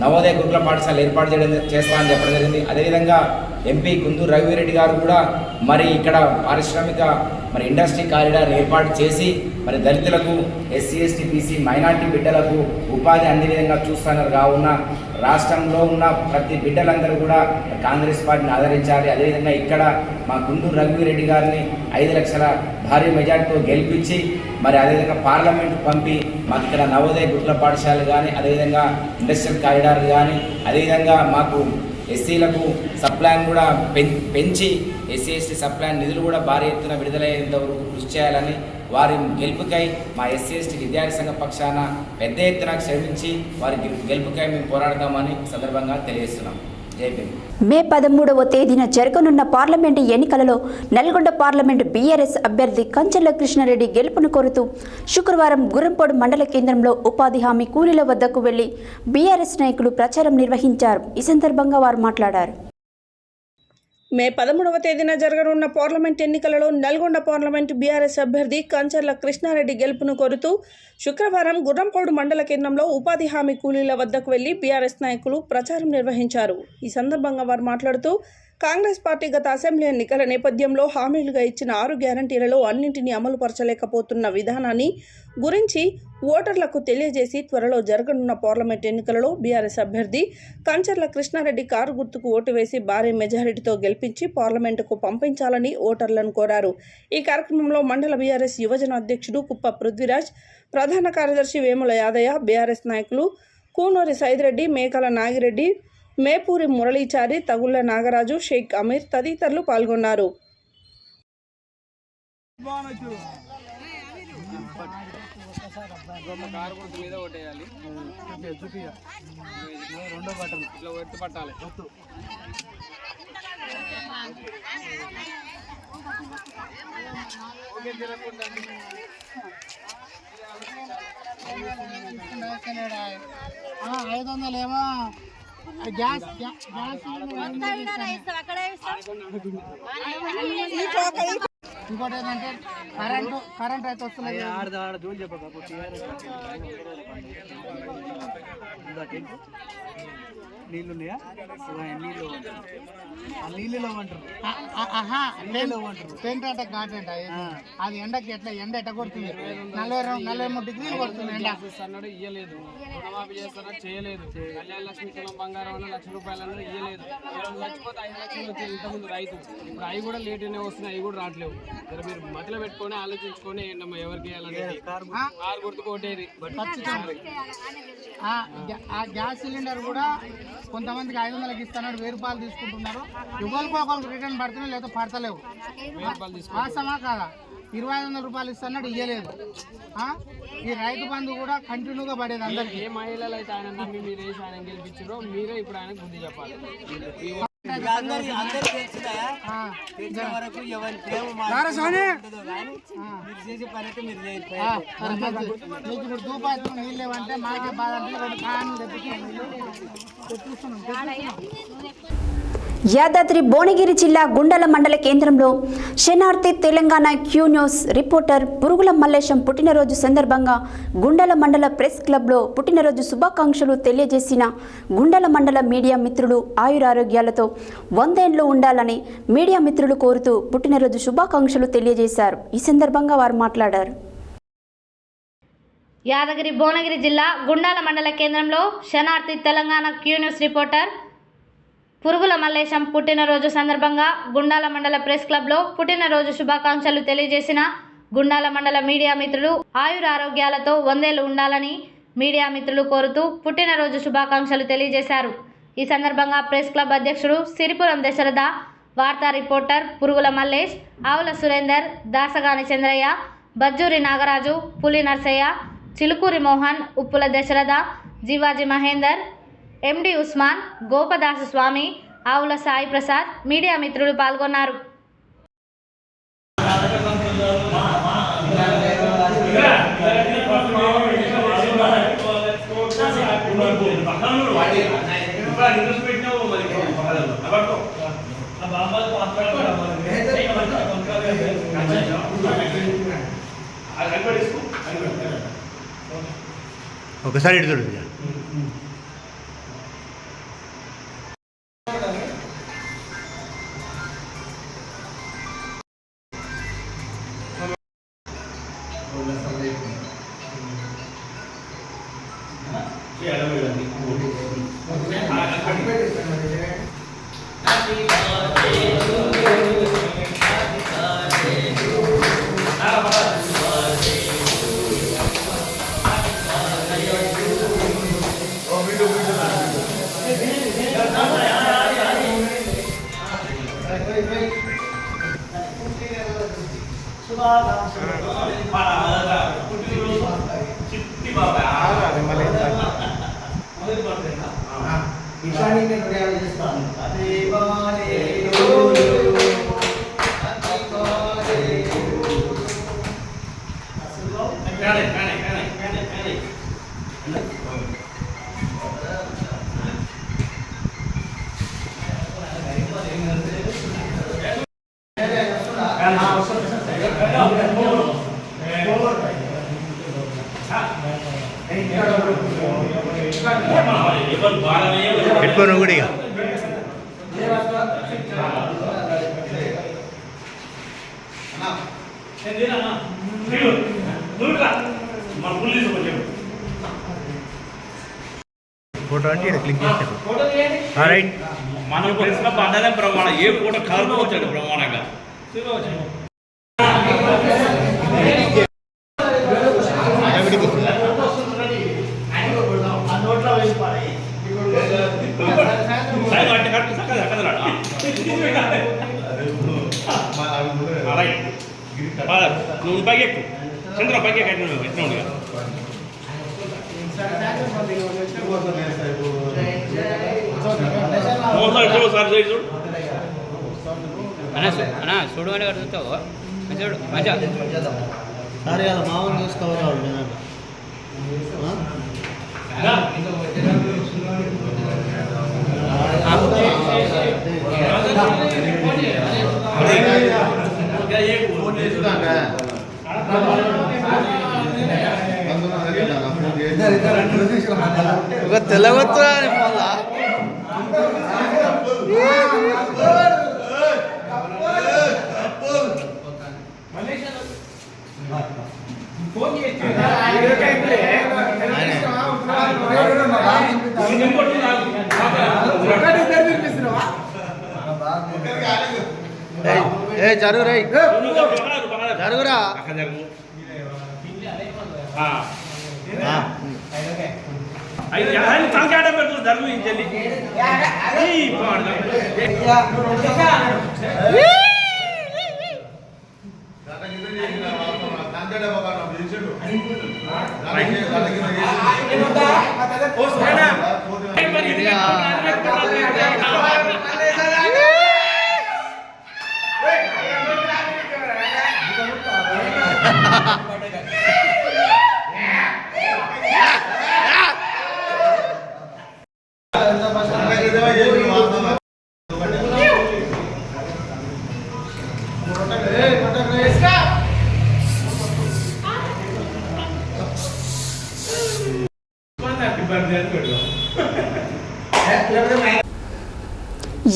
నవోదయ గురుకుల పాఠశాల ఏర్పాటు చేస్తామని చెప్పడం జరిగింది. అదేవిధంగా ఎంపీ కుందూరు రఘువీర్ రెడ్డి గారు కూడా మరి ఇక్కడ పారిశ్రామిక మరి ఇండస్ట్రీ కారిడార్ ఏర్పాటు చేసి మరి దళితులకు ఎస్సీ ఎస్టీ బీసీ మైనార్టీ బిడ్డలకు ఉపాధి అందే విధంగా చూస్తున్నారు. కావున రాష్ట్రంలో ఉన్న ప్రతి బిడ్డలందరూ కూడా కాంగ్రెస్ పార్టీని ఆదరించాలి. అదేవిధంగా ఇక్కడ మా కుందూరు రఘువీర్ రెడ్డి గారిని 5 లక్షల భారీ మెజార్టీతో గెలిపించి మరి అదేవిధంగా పార్లమెంట్ పంపి మాకు ఇక్కడ నవోదయ గురుకుల పాఠశాలలు కానీ అదేవిధంగా ఇండస్ట్రియల్ కారిడార్ కానీ అదేవిధంగా మాకు ఎస్సీలకు సప్లాన్ కూడా పెంచి ఎస్సీ ఎస్టీ సప్లాన్ నిధులు కూడా భారీ ఎత్తున విడుదలయ్యేంత వరకు కృషి చేయాలని వారి గెలుపుకై మా ఎస్సీ ఎస్టీ విద్యార్థి సంఘ పక్షాన పెద్ద ఎత్తున శ్రమించి వారి గెలుపుకై మేము పోరాడతామని సందర్భంగా తెలియజేస్తున్నాం. మే 13వ తేదీన జరగనున్న పార్లమెంటు ఎన్నికలలో నల్గొండ పార్లమెంటు బీఆర్ఎస్ అభ్యర్థి కంచెల కృష్ణారెడ్డి గెలుపును కోరుతూ శుక్రవారం గుర్రంపోడు మండల కేంద్రంలో ఉపాధి హామీ కూలీల వద్దకు వెళ్లి బీఆర్ఎస్ నాయకులు ప్రచారం నిర్వహించారు. ఈ సందర్భంగా వారు మాట్లాడారు. మే 13వ తేదీన జరగనున్న పార్లమెంట్ ఎన్నికలలో నల్గొండ పార్లమెంటు బీఆర్ఎస్ అభ్యర్థి కంచెల కృష్ణారెడ్డి గెలుపును కోరుతూ శుక్రవారం గుర్రంపోడు మండల కేంద్రంలో ఉపాధి హామీ కూలీల వద్దకు వెళ్లి బీఆర్ఎస్ నాయకులు ప్రచారం నిర్వహించారు. ఈ సందర్భంగా వారు మాట్లాడుతూ కాంగ్రెస్ పార్టీ గత అసెంబ్లీ ఎన్నికల నేపథ్యంలో హామీలుగా ఇచ్చిన 6 గ్యారంటీలలో అన్నింటినీ అమలు పరచలేకపోతున్న విధానాన్ని గురించి ఓటర్లకు తెలియజేసి త్వరలో జరగనున్న పార్లమెంట్ ఎన్నికలలో బీఆర్ఎస్ అభ్యర్థి కంచెల కృష్ణారెడ్డి కారు గుర్తుకు ఓటు వేసి భారీ మెజారిటీతో గెలిపించి పార్లమెంటుకు పంపించాలని ఓటర్లను కోరారు. ఈ కార్యక్రమంలో మండల బీఆర్ఎస్ యువజన అధ్యక్షుడు కుప్ప పృథ్వీరాజ్, ప్రధాన కార్యదర్శి వేముల యాదయ్య, బీఆర్ఎస్ నాయకులు కూనూరి సైదిరెడ్డి, మేకల నాగిరెడ్డి, మేపూరి మురళీచారి, తగుళ్ల నాగరాజు, షేక్ అమీర్ తదితరులు పాల్గొన్నారు. ఇంకోటి ఏంటంటే కరెంట్ అయితే వస్తుంది. నీళ్ళు ఉన్నాయా నీళ్ళు నీళ్ళలో అంటారు టెంట్ అంటే కాటెంట్ అది ఎండకి ఎట్లా ఎండ ఎట్ట కొడుతుంది 43 డిగ్రీలు కొడుతుంది ఎండ అన్నాడు ఇయ్యలేదు రుణమాఫీ చేస్తారా చేయలేదు కళ్యాణ లక్ష్మి తులం బంగారం అన్న ₹1,00,000 ఇయ్యలేదు చచ్చిపోతే 5 లక్షలు వచ్చి ఇంతకుముందు రైతు ఇప్పుడు అవి కూడా లేట్గానే వస్తున్నాయి అవి కూడా రావట్లేవు సరే మీరు మధ్యలో పెట్టుకొని ఆలోచించుకొని ఏంటమ్మా ఎవరికి వేయాలనేది కారు గుర్తు కొట్టేది ఆ గ్యాస్ సిలిండర్ కూడా కొంతమందికి 500కి ఇస్తున్నాడు ₹1000 తీసుకుంటున్నారు ఒకరికి రిటర్న్ పడుతున్నాయి లేదా పడతలేవు వాస్తవా కాదా ₹2,500 ఇస్తున్నాడు ఇయ్యలేదు ఈ రైతు బంధు కూడా కంటిన్యూగా పడేది అందరికి ఏ మహిళలు అయితే ఆయన నమ్మి మీరు వేసి ఆయన గెలిపించారో మీరే ఇప్పుడు ఆయన బుద్ధి చెప్పాలి నీళ్ళు లేవంటే మాకే బాధ అంటే 2 కాయలు తెప్పిస్తున్నాం. యాదాద్రి భువనగిరి జిల్లా గుండాల మండల కేంద్రంలో శనార్థి తెలంగాణ క్యూ న్యూస్ రిపోర్టర్ పురుగుల మల్లేశం పుట్టినరోజు సందర్భంగా గుండాల మండల ప్రెస్ క్లబ్లో పుట్టినరోజు శుభాకాంక్షలు తెలియజేసిన గుండాల మండల మీడియా మిత్రులు ఆయురారోగ్యాలతో 100 ఏళ్లు ఉండాలని మీడియా మిత్రులు కోరుతూ పుట్టినరోజు శుభాకాంక్షలు తెలియజేశారు. ఈ సందర్భంగా వారు మాట్లాడారు. యాదగిరి భువనగిరి జిల్లా గుండాల మండల కేంద్రంలో శనార్థి తెలంగాణ క్యూ న్యూస్ రిపోర్టర్ పురుగుల మల్లేశం పుట్టినరోజు సందర్భంగా గుండాల మండల ప్రెస్ క్లబ్లో పుట్టినరోజు శుభాకాంక్షలు తెలియజేసిన గుండాల మండల మీడియా మిత్రులు ఆయురారోగ్యాలతో 100 ఏళ్లు ఉండాలని మీడియా మిత్రులు కోరుతూ పుట్టినరోజు శుభాకాంక్షలు తెలియజేశారు. ఈ సందర్భంగా ప్రెస్ క్లబ్ అధ్యక్షుడు సిరిపురం దశరథ, వార్తా రిపోర్టర్ పురుగుల మల్లేష్, ఆవుల సురేందర్, దాసగాని చంద్రయ్య, బజ్జూరి నాగరాజు, పులి నర్సయ్య, చిలుకూరి మోహన్, ఉప్పుల దశరథ, జీవాజీ మహేందర్, ఎండి ఉస్మాన్, గోపదాసు స్వామి, ఆవుల సాయి ప్రసాద్ మీడియా మిత్రులు పాల్గొన్నారు. ఒకసారి ఇటు చూడండి. పెట్టుకోను కూడా ఇక ఫోటో అంటే ఇక్కడ క్లిక్ చేస్తాను. రైట్, మనం తెలిసిన పండగ ప్రమాణం ఏ పూట కలుపుకోవచ్చు ప్రమాణంగా నువ్వు పైకి ఎక్కువ చంద్ర పైకి ఎట్లా ఉండగా అన్నా చూడు అని అడుగుతావు చూడు మజా సరే అలా మామూలు చూసుకోవాలి. తెల్లగొత్తా జరుగురా జరుగురా తలకాట పెడుతుంది జరుగు ఇంచెల్లి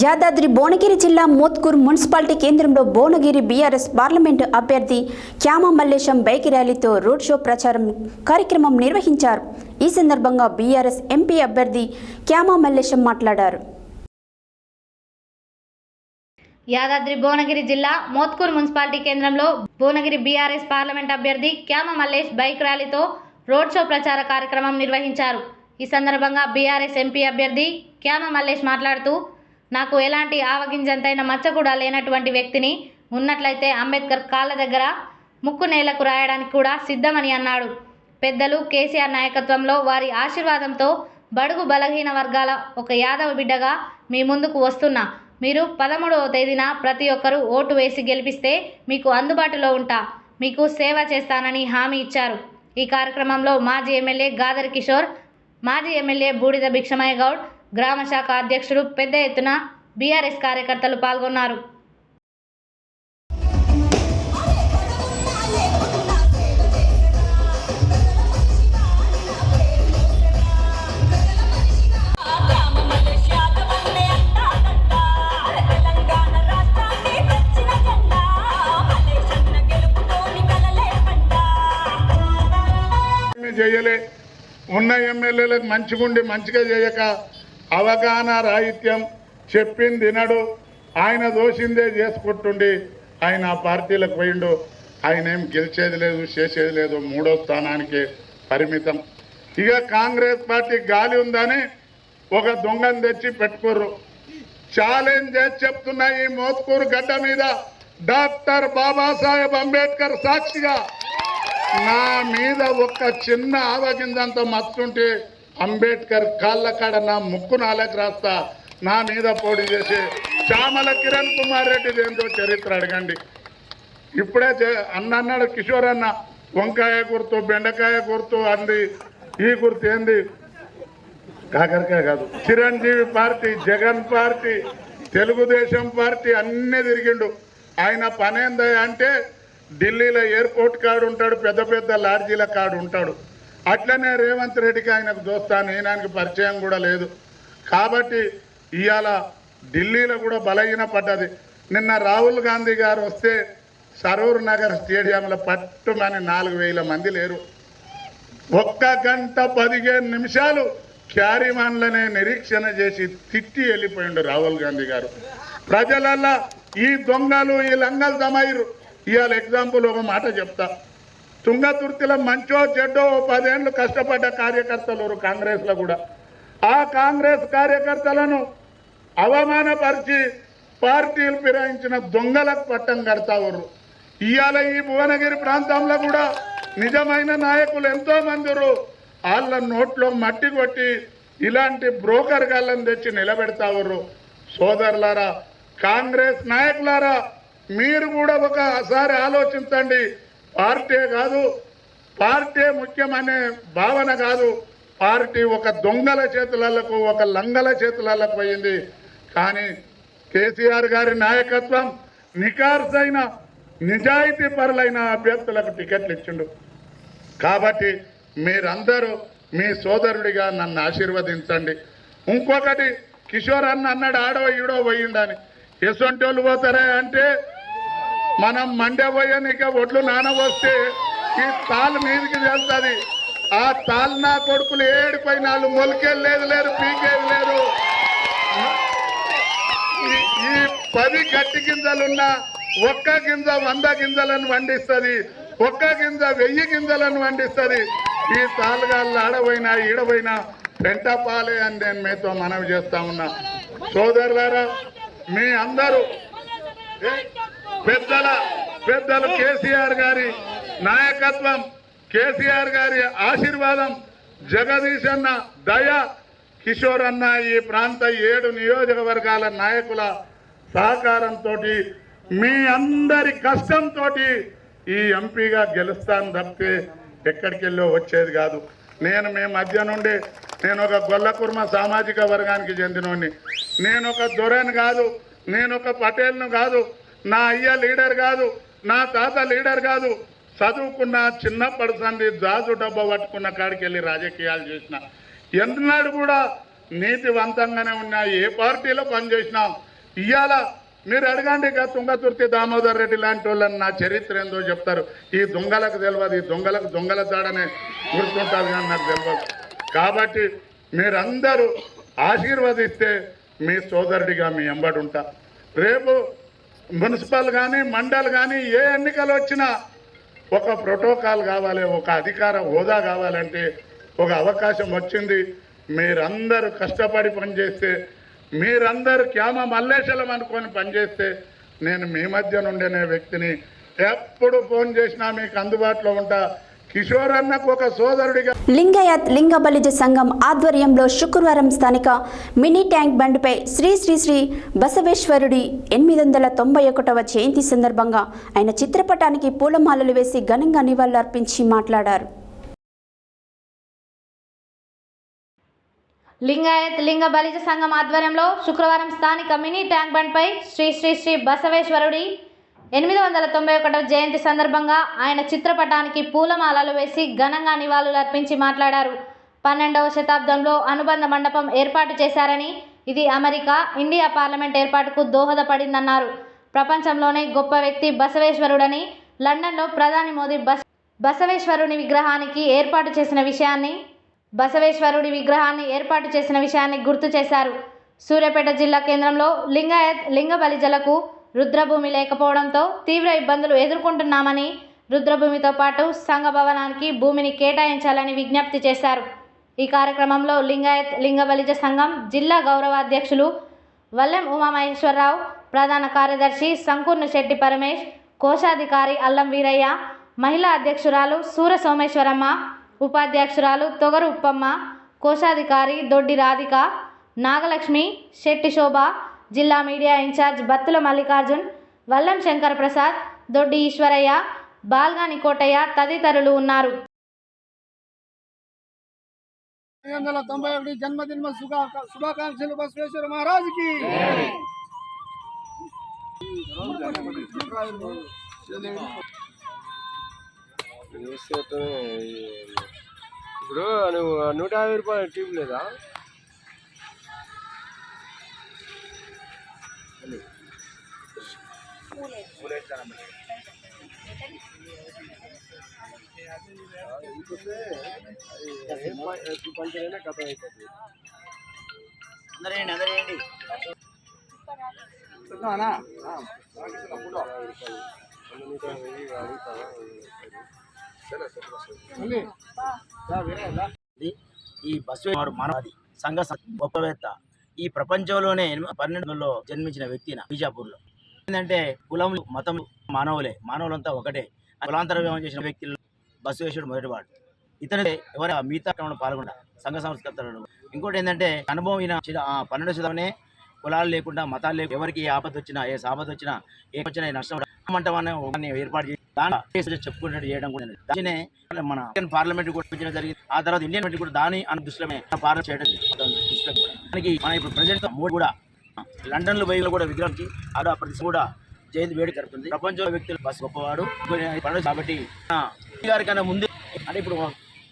యాదాద్రి భువనగిరి జిల్లా మోత్కూర్ మున్సిపాలిటీ కేంద్రంలో భువనగిరి బీఆర్ఎస్ పార్లమెంటు అభ్యర్థి క్యామ మల్లేశం బైక్ ర్యాలీతో రోడ్ షో ప్రచారం కార్యక్రమం నిర్వహించారు. ఈ సందర్భంగా బీఆర్ఎస్ ఎంపీ అభ్యర్థి క్యామ మల్లేశం మాట్లాడారు. యాదాద్రి భువనగిరి జిల్లా మోత్కూర్ మున్సిపాలిటీ కేంద్రంలో భువనగిరి బీఆర్ఎస్ పార్లమెంట్ అభ్యర్థి క్యామ మల్లేష్ బైక్ ర్యాలీతో రోడ్ షో ప్రచార కార్యక్రమం నిర్వహించారు. ఈ సందర్భంగా బీఆర్ఎస్ ఎంపీ అభ్యర్థి క్యామ మల్లేష్ మాట్లాడుతూ, నాకు ఎలాంటి ఆవగింజంతైన మచ్చ కూడా లేనటువంటి వ్యక్తిని, ఉన్నట్లయితే అంబేద్కర్ కాళ్ళ దగ్గర ముక్కు నేలకు రాయడానికి కూడా సిద్ధమని అన్నాడు. పెద్దలు కేసీఆర్ నాయకత్వంలో వారి ఆశీర్వాదంతో బడుగు బలహీన వర్గాల ఒక యాదవ బిడ్డగా మీ ముందుకు వస్తున్నా. మీరు 13వ తేదీన ప్రతి ఒక్కరూ ఓటు వేసి గెలిపిస్తే మీకు అందుబాటులో ఉంటా, మీకు సేవ చేస్తానని హామీ ఇచ్చారు. ఈ కార్యక్రమంలో మాజీ ఎమ్మెల్యే గాదర్ కిషోర్, మాజీ ఎమ్మెల్యే బూడిద భిక్షమయ్య గౌడ్, గ్రామ శాఖ అధ్యక్షుడు పెద్ద ఎత్తున బీఆర్ఎస్ కార్యకర్తలు పాల్గొన్నారు. చేయలే ఉన్న ఎమ్మెల్యేలకు మంచిగుండి మంచిగా చేయక అవగాహన రాహిత్యం చెప్పింది వినడు. ఆయన దోషిందే చేసుకుంటుండి ఆయన ఆ పార్టీలకు పోయిండు. ఆయన ఏం గెలిచేది లేదు, చేసేది లేదు, 3వ స్థానానికి పరిమితం. ఇక కాంగ్రెస్ పార్టీ గాలి ఉందని ఒక దొంగను తెచ్చి పెట్టుకోర్రు. ఛాలెంజ్ చేసి చెప్తున్నా, ఈ మోత్కూరు గడ్డ మీద డాక్టర్ బాబాసాహెబ్ అంబేద్కర్ సాక్షిగా నా మీద ఒక చిన్న ఆవగిందంత మత్తుంటే అంబేద్కర్ కాళ్ళ కాడ నా ముక్కు నాలకు రాస్తా. నా మీద పోటీ చేసి చామల కిరణ్ కుమార్ రెడ్డిది ఏందో చరిత్ర అడగండి. ఇప్పుడే అన్నాడు కిషోర్ అన్న, వంకాయ గుర్తు, బెండకాయ గుర్తు అంది. ఈ గుర్తు ఏంది? కాకరకాయ కాదు. Chiranjeevi party, Jagan party, Telugu Desam party అన్నీ తిరిగిండు. ఆయన పనేందయ్య అంటే ఢిల్లీలో ఎయిర్పోర్ట్ కాడు ఉంటాడు, పెద్ద పెద్ద లాడ్జీల కాడు ఉంటాడు. అట్లనే రేవంత్ రెడ్డికి ఆయనకు దోస్తాను, ఈయనకి పరిచయం కూడా లేదు. కాబట్టి ఇవాళ ఢిల్లీలో కూడా బలహీన పడ్డది. నిన్న రాహుల్ గాంధీ గారు వస్తే సరూర్ నగర్ స్టేడియంలో పట్టుమని 4000 మంది లేరు. 1 గంట 15 నిమిషాలు క్యారీమాన్లనే నిరీక్షణ చేసి తిట్టి వెళ్ళిపోయిండు రాహుల్ గాంధీ గారు. ప్రజలల్లా ఈ దొంగలు, ఈ లంగలు దమైరు. ఇవాళ ఎగ్జాంపుల్ ఒక మాట చెప్తా. తుంగతుర్తిలో మంచో చెడ్డో 10 ఏళ్ళు కష్టపడ్డ కార్యకర్తలు కాంగ్రెస్లో కూడా. ఆ కాంగ్రెస్ కార్యకర్తలను అవమానపరిచి పార్టీలు ఫిరాయించిన దొంగలకు పట్టం కడతారు. ఇవాళ ఈ భువనగిరి ప్రాంతంలో కూడా నిజమైన నాయకులు ఎంతో మంది వాళ్ళ నోట్లో మట్టి కొట్టి ఇలాంటి బ్రోకర్ గాళ్ళని తెచ్చి నిలబెడతారు. సోదరులారా, కాంగ్రెస్ నాయకులారా, మీరు కూడా ఒకసారి ఆలోచించండి. పార్టీ కాదు, పార్టీ ముఖ్యమనే భావన కాదు. పార్టీ ఒక దొంగల చేతులకు, ఒక లంగల చేతులకు పోయింది. కానీ కేసీఆర్ గారి నాయకత్వం నికార్సైన నిజాయితీ పరులైన అభ్యర్థులకు టికెట్లు ఇచ్చిండు. కాబట్టి మీరందరూ మీ సోదరుడిగా నన్ను ఆశీర్వదించండి. ఇంకొకటి, కిషోర్ అన్న అన్నాడు ఆడో ఈడో పోయిండని. ఎసొంటోళ్ళు పోతారా అంటే, మనం మండే పోయనిక ఒడ్లు నానవస్తే ఈ తాళ్ళు మీదికి వెళ్తుంది. ఆ తాల్నా కొడుకులు ఏడిపోయినాళ్ళు మొలికేది లేదు పీకేది లేదు. ఈ 10 గట్టి గింజలున్న ఒక్క గింజ 100 గింజలను వండిస్తుంది, ఒక్క గింజ 1000 గింజలను వండిస్తుంది. ఈ తాలుగాళ్ళు ఆడపోయినా ఈడపోయినా పెంటపాలే అని నేను మీతో మనవి చేస్తా ఉన్నా. సోదరులారా, మీ అందరూ పెద్దలు కేసీఆర్ గారి నాయకత్వం, కేసీఆర్ గారి ఆశీర్వాదం, జగదీష్ అన్న దయ, కిషోర్ అన్న, ఈ ప్రాంత 7 నియోజకవర్గాల నాయకుల సహకారంతో, మీ అందరి కష్టంతో ఈ ఎంపీగా గెలుస్తాను తప్పితే ఎక్కడికి వెళ్ళో వచ్చేది కాదు. మీ మధ్య నుండి నేను ఒక గొల్లకుర్మ సామాజిక వర్గానికి చెందినోడిని. నేను ఒక దొరని కాదు, నేను ఒక పటేల్ను కాదు, నా అయ్య లీడర్ కాదు, నా తాత లీడర్ కాదు. చదువుకున్న చిన్నప్పటి సంది జాజు డబ్బా పట్టుకున్న కాడికి వెళ్ళి రాజకీయాలు చేసిన, ఎన్నడూ కూడా నీతివంతంగానే ఉన్నా. ఏ పార్టీలో పనిచేసినా ఇవాళ మీరు అడగండి, ఇక తుంగతుర్తి దామోదర్ రెడ్డి లాంటి వాళ్ళని నా చరిత్ర ఏందో చెప్తారు. ఈ దొంగలకు తెలియదు, ఈ దొంగల తాడనే గుర్తుంటుంది కానీ నాకు తెలియదు. కాబట్టి మీరందరూ ఆశీర్వదిస్తే మీ సోదరుడిగా మీ ఎంబడి ఉంటా. రేపు మున్సిపల్ కానీ మండల్ కానీ ఏ ఎన్నికలు వచ్చినా ఒక ప్రోటోకాల్ కావాలి, ఒక అధికార హోదా కావాలంటే ఒక అవకాశం వచ్చింది. మీరందరూ కష్టపడి పనిచేస్తే, మీరందరూ క్యామ మల్లేశలం అనుకొని పనిచేస్తే నేను మీ మధ్య నుండే వ్యక్తిని. ఎప్పుడు ఫోన్ చేసినా మీకు అందుబాటులో ఉంటా. కిషోర్ అన్నకు ఒక సోదరుడిగా. లింగాయత్ లింగ బలిజ సంఘం ఆధ్వర్యంలో శుక్రవారం స్థానిక మినీ ట్యాంక్ బండ్పై శ్రీ శ్రీ శ్రీ బసవేశ్వరుడి 891వ జయంతి సందర్భంగా ఆయన చిత్రపటానికి పూలమాలలు వేసి ఘనంగా నివాళులర్పించి మాట్లాడారు. లింగాయత్ లింగ బలిజ సంఘం ఆధ్వర్యంలో శుక్రవారం స్థానిక మినీ ట్యాంక్ బండ్పై శ్రీ శ్రీ శ్రీ బసవేశ్వరుడి 891వ జయంతి సందర్భంగా ఆయన చిత్రపటానికి పూలమాలలు వేసి ఘనంగా నివాళులర్పించి మాట్లాడారు. 12వ శతాబ్దంలో అనుబంధ మండపం ఏర్పాటు చేశారని, ఇది అమెరికా, ఇండియా పార్లమెంట్ ఏర్పాటుకు దోహదపడిందన్నారు. ప్రపంచంలోనే గొప్ప వ్యక్తి బసవేశ్వరుడని, లండన్లో ప్రధాని మోదీ బసవేశ్వరుడి విగ్రహాన్ని ఏర్పాటు చేసిన విషయాన్ని గుర్తు చేశారు. సూర్యాపేట జిల్లా కేంద్రంలో లింగాయత్ లింగ బలిజలకు రుద్రభూమి లేకపోవడంతో తీవ్ర ఇబ్బందులు ఎదుర్కొంటున్నామని, రుద్రభూమితో పాటు సంఘ భవనానికి భూమిని కేటాయించాలని విజ్ఞప్తి చేశారు. ఈ కార్యక్రమంలో లింగాయత్ లింగ బలిజ సంఘం జిల్లా గౌరవ అధ్యక్షులు వల్లెం ఉమామహేశ్వరరావు, ప్రధాన కార్యదర్శి సంకూర్ణ శెట్టి పరమేష్, కోశాధికారి అల్లం వీరయ్య, మహిళా అధ్యక్షురాలు సూర సోమేశ్వరమ్మ, ఉపాధ్యక్షురాలు తొగరు ఉప్పమ్మ, కోశాధికారి దొడ్డి రాధిక, నాగలక్ష్మి, శెట్టి శోభ, జిల్లా మీడియా ఇన్ఛార్జ్ బత్తుల మల్లికార్జున్, వల్లం శంకర్ ప్రసాద్, దొడ్డి ఈశ్వరయ్య, బాల్గాని కోటయ్య తదితరులు ఉన్నారు. 891 జన్మదిన శుభాకాంక్షలు బసవేశ్వర మహారాజుకి. ఇప్పుడు నువ్వు 150 రూపాయలు ట్యూబ్ లేదా? పంచైనా కథ అయిపోతుంది. అందరేండి ఈ బసవేశ్వరుడు మానవాది సంఘ గొప్పవేత్త. ఈ ప్రపంచంలోనే 12లో జన్మించిన వ్యక్తి బీజాపూర్లో. ఏంటంటే కులములు మతం మానవులంతా ఒకటే. కులాంతర వివాహం చేసిన వ్యక్తులు బసవేశ్వరుడు మొదటివాడు. ఇతను ఎవరు మిగతా పాల్గొన్న సంఘ సంస్కర్తలు. ఇంకోటి ఏంటంటే అనుభవం ఈయన 12వ శతాబ్దమే కులాలు లేకుండా మతాలు లేకుండా ఎవరికి ఏ ఆపద వచ్చినా, ఏ సాపద వచ్చినా, ఏ వచ్చినా నష్టం మంటపాన్ని ఏర్పాటు చేసి దాన్ని చెప్పుకున్నట్టు చేయడం కూడా. దానినే మన ఇండియన్ పార్లమెంట్ కూడా జరిగింది. ఆ తర్వాత ఇండియన్ కూడా దాని దృష్టిలో పార్లమెంట్ చేయడం దానికి మన ఇప్పుడు ప్రెసిడెంట్ మోడీ కూడా లండన్ లో పోయి కూడా విగ్రహించి ప్రతి కూడా జయంతి వేడుక జరుగుతుంది. ప్రపంచంలో వ్యక్తులు బస్ గొప్పవాడు కాబట్టి గారికన్నా ముందు అంటే ఇప్పుడు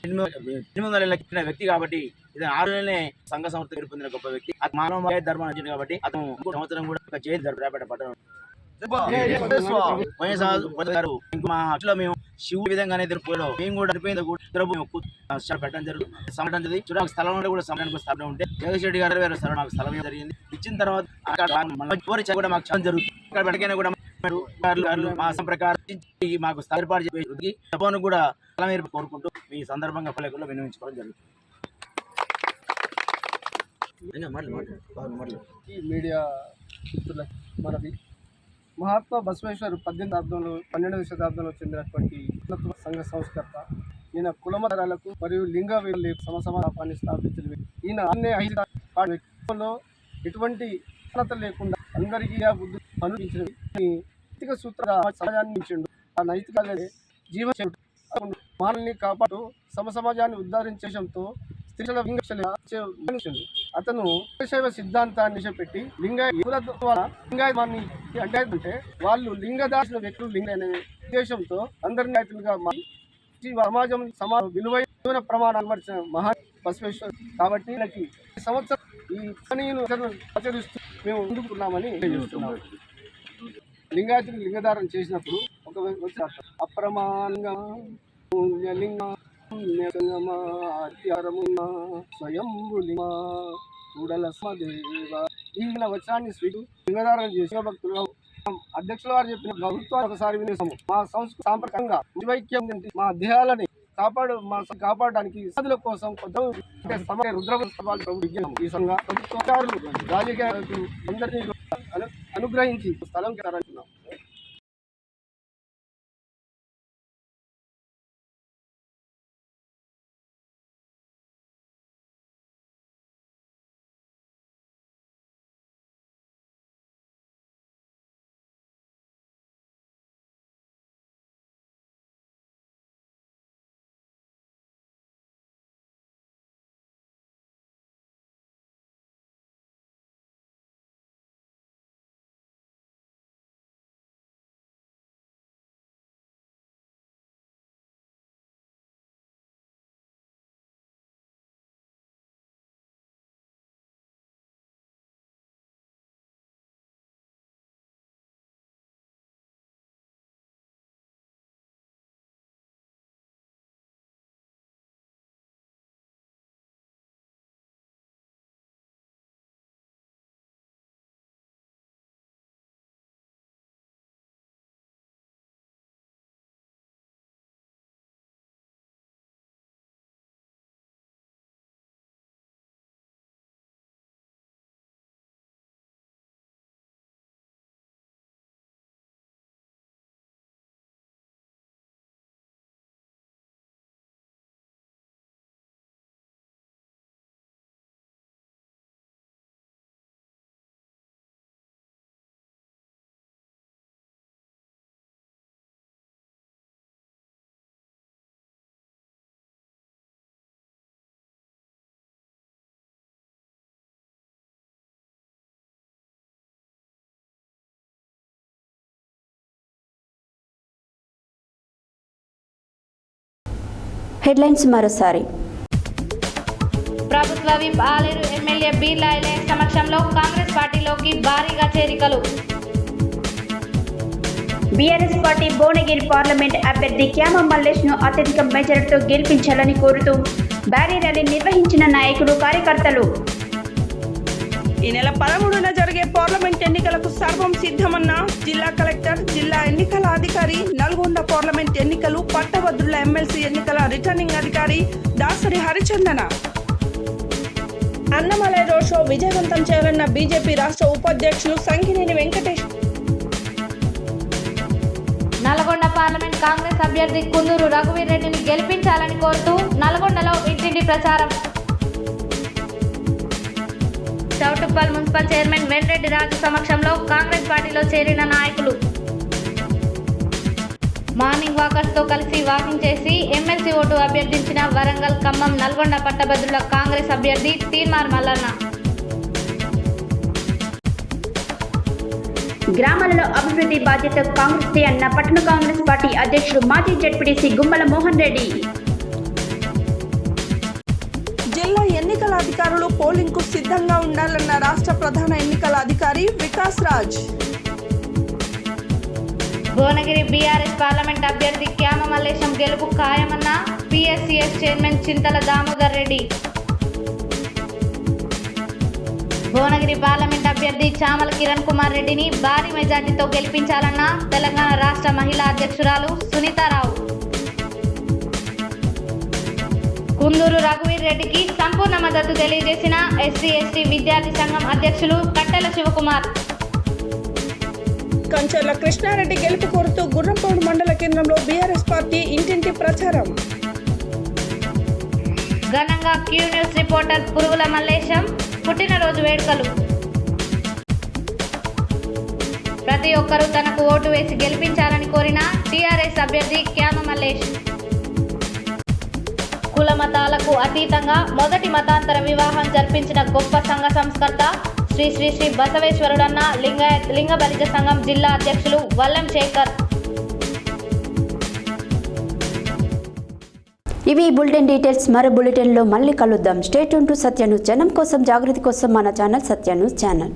800 ఏళ్ళ వ్యక్తి కాబట్టి ఇది 6 నెలలనే సంఘ సంస్థ పేరు పొందిన గొప్ప వ్యక్తి. అది మానవ ధర్మాన్ని వచ్చింది కాబట్టి అతను సంవత్సరం కూడా ఒక జయంతి రేపేట పట్టణం మా హక్కులో మేము శివుడి విధంగానే ఎదుర్కోవడం మేము కూడా పెట్టడం జరుగుతుంది. సమటంది చూడ స్థలం కూడా సమయానికి స్థలం ఉంటే జగదీష్ రెడ్డి గారు వేరే స్థలం నాకు స్థలం జరిగింది. ఇచ్చిన తర్వాత కూడా మాకు చాలా జరుగుతుంది. ఇక్కడ పెట్టకైనా కూడా మా ప్రకారం మాకు ఏర్పాటు చేసి సభను కూడా స్థలం ఏర్పాటు కోరుకుంటూ ఈ సందర్భంగా పల్లెకుల్లో వినియోగించుకోవడం జరుగుతుంది. ఈ మీడియా మనది మహాత్మా బసవేశ్వర్ 12వ శతాబ్దంలో చెందినటువంటి సంఘ సంస్కర్త. ఈయన కులమతాలకు మరియు లింగ సమసమాపాన్ని స్థాపించిన ఈయన వ్యక్తిలో ఎటువంటి లేకుండా అందరికీ బుద్ధి అనుభవించిన నైతిక సూత్ర సమాజాన్ని ఇచ్చిండు. ఆ నైతిక జీవన మానల్ని కాపాడు సమాజాన్ని ఉద్ధరించడంతో స్త్రీల అతను శైవ సిద్ధాంతాన్ని నిలబెట్టి లింగాయమాన్ని అంటే వాళ్ళు లింగ దాచిన వ్యక్తులు లింగ అనే ఉద్దేశంతో అందరినీ రైతులుగా సమాజం విలువైన ప్రమాణాలు పరిచిన మహా బసవేశ్వర్. కాబట్టి వీళ్ళకి ఈ సంవత్సరం ఈ పనిని ఆచరిస్తూ మేము ముందుకున్నామని తెలియజేస్తున్నాము. లింగాయతులు లింగధారణ చేసినప్పుడు ఒక అప్రమాణంగా ఈ వచనాన్ని లింగధారణ చేసిన భక్తులు అధ్యక్షుల వారు చెప్పిన ప్రభుత్వాన్ని ఒకసారి వినేసాము. మా సంస్కృతి సాంప్రదాయంగా జీవైక్యం మా దేహాలని కాపాడడానికి సాధుల కోసం ఈ సంఘ ప్రభుత్వాలు రాజకీయ అందరినీ అనుగ్రహించి స్థలం కేటాయించున్నాం. హెడ్లైన్స్ మరోసారి. ప్రభుత్వ విప్ ఆలేరు ఎమ్మెల్యే బీర్లా ఐలయ్య సమక్షంలో కాంగ్రెస్ పార్టీలోకి భారీగా చేరికలు. బీఆర్ఎస్ పార్టీ భువనగిరి పార్లమెంట్ అభ్యర్థి క్యామ మల్లేష్ను అత్యధిక మెజారిటీతో గెలిపించాలని కోరుతూ భారీ ర్యాలీ నిర్వహించిన నాయకులు కార్యకర్తలు. ఈ నెల 13న జరిగే పార్లమెంట్ ఎన్నికలకు సర్వం సిద్ధమన్న జిల్లా కలెక్టర్, జిల్లా ఎన్నికల అధికారి, నల్గొండ పార్లమెంట్ ఎన్నికలు, పట్టభద్రుల ఎమ్మెల్సీ ఎన్నికల రిటర్నింగ్ అధికారి దాసరి హరిచందన. అన్నమలై రోడ్ షో విజయవంతం చేయాలన్న బీజేపీ రాష్ట్ర ఉపాధ్యక్షులు సంగినేని వెంకటేష్. నల్గొండ పార్లమెంట్ కాంగ్రెస్ అభ్యర్థి కుందూరు రఘువీర్ రెడ్డిని గెలిపించాలని కోరుతూ నల్గొండలో ఇంటింటి ప్రచారం. చౌటుప్పల్ మున్సిపల్ చైర్మన్ వెంరెడ్డి రాజు సమక్షంలో కాంగ్రెస్ పార్టీలో చేరిన నాయకులు. మార్నింగ్ వాకర్స్తో కలిసి వాకింగ్ చేసి ఎమ్మెల్సీ ఓటు అభ్యర్థించిన వరంగల్, ఖమ్మం, నల్గొండ పట్టభద్రుల కాంగ్రెస్ అభ్యర్థి తీన్మార్ మల్లన్న. గ్రామాలలో అభివృద్ధి బాధ్యత కాంగ్రెస్ అన్న పట్టణ కాంగ్రెస్ పార్టీ అధ్యక్షుడు మాజీ జెడ్పీటీసీ గుమ్మల మోహన్ రెడ్డి. జిల్లా ఎన్నికల అధికారులు పోలింగ్ కు సిద్ధంగా ఉండాలన్న రాష్ట్ర ప్రధాన ఎన్నికల అధికారి వికాస్ రాజ్. భువనగిరి బీఆర్ఎస్ పార్లమెంట్ అభ్యర్థి క్యామ మల్లేశం గెలుపు ఖాయమన్న PSCS chairman Chintala Damodar Reddy. Bhuvanagiri parliament అభ్యర్థి చామల కిరణ్ కుమార్ రెడ్డిని భారీ మెజార్టీతో గెలిపించాలన్న తెలంగాణ రాష్ట్ర మహిళా అధ్యక్షురాలు సునీతారావు. కుందూరు రఘువీర్ రెడ్డికి సంపూర్ణ మద్దతు తెలియజేసిన ఎస్సీ ఎస్టీ విద్యార్థి సంఘం అధ్యక్షులు కట్టెల శివకుమార్. కంచర్ల కృష్ణారెడ్డి గెలుపు కోరుతూ గుర్రంపౌడు మండల కేంద్రంలో బీఆర్ఎస్ పార్టీ ఇంటింటి ప్రచారం. ఘనంగా క్యూ న్యూస్ రిపోర్టర్ పురుగుల మల్లేశం పుట్టినరోజు వేడుకలు. ప్రతి ఒక్కరూ తనకు ఓటు వేసి గెలిపించాలని కోరిన టీఆర్ఎస్ అభ్యర్థి క్యామ మల్లేష్. కుల మతాలకు అతీతంగా మొదటి మతాంతర వివాహం జరిపించిన గొప్ప సంఘ సంస్కర్త శ్రీ శ్రీ శ్రీ బసవేశ్వరుడన్న లింగ బలిజ సంఘం జిల్లా అధ్యక్షులు వల్లం శేఖర్. ఇవి బులెటిన్ డీటెయిల్స్. మరో బులెటిన్లో మళ్ళీ కలుద్దాం. Stay tune to Satya news. జనం కోసం, జాగృతి కోసం మన ఛానల్ సత్య న్యూస్ ఛానల్.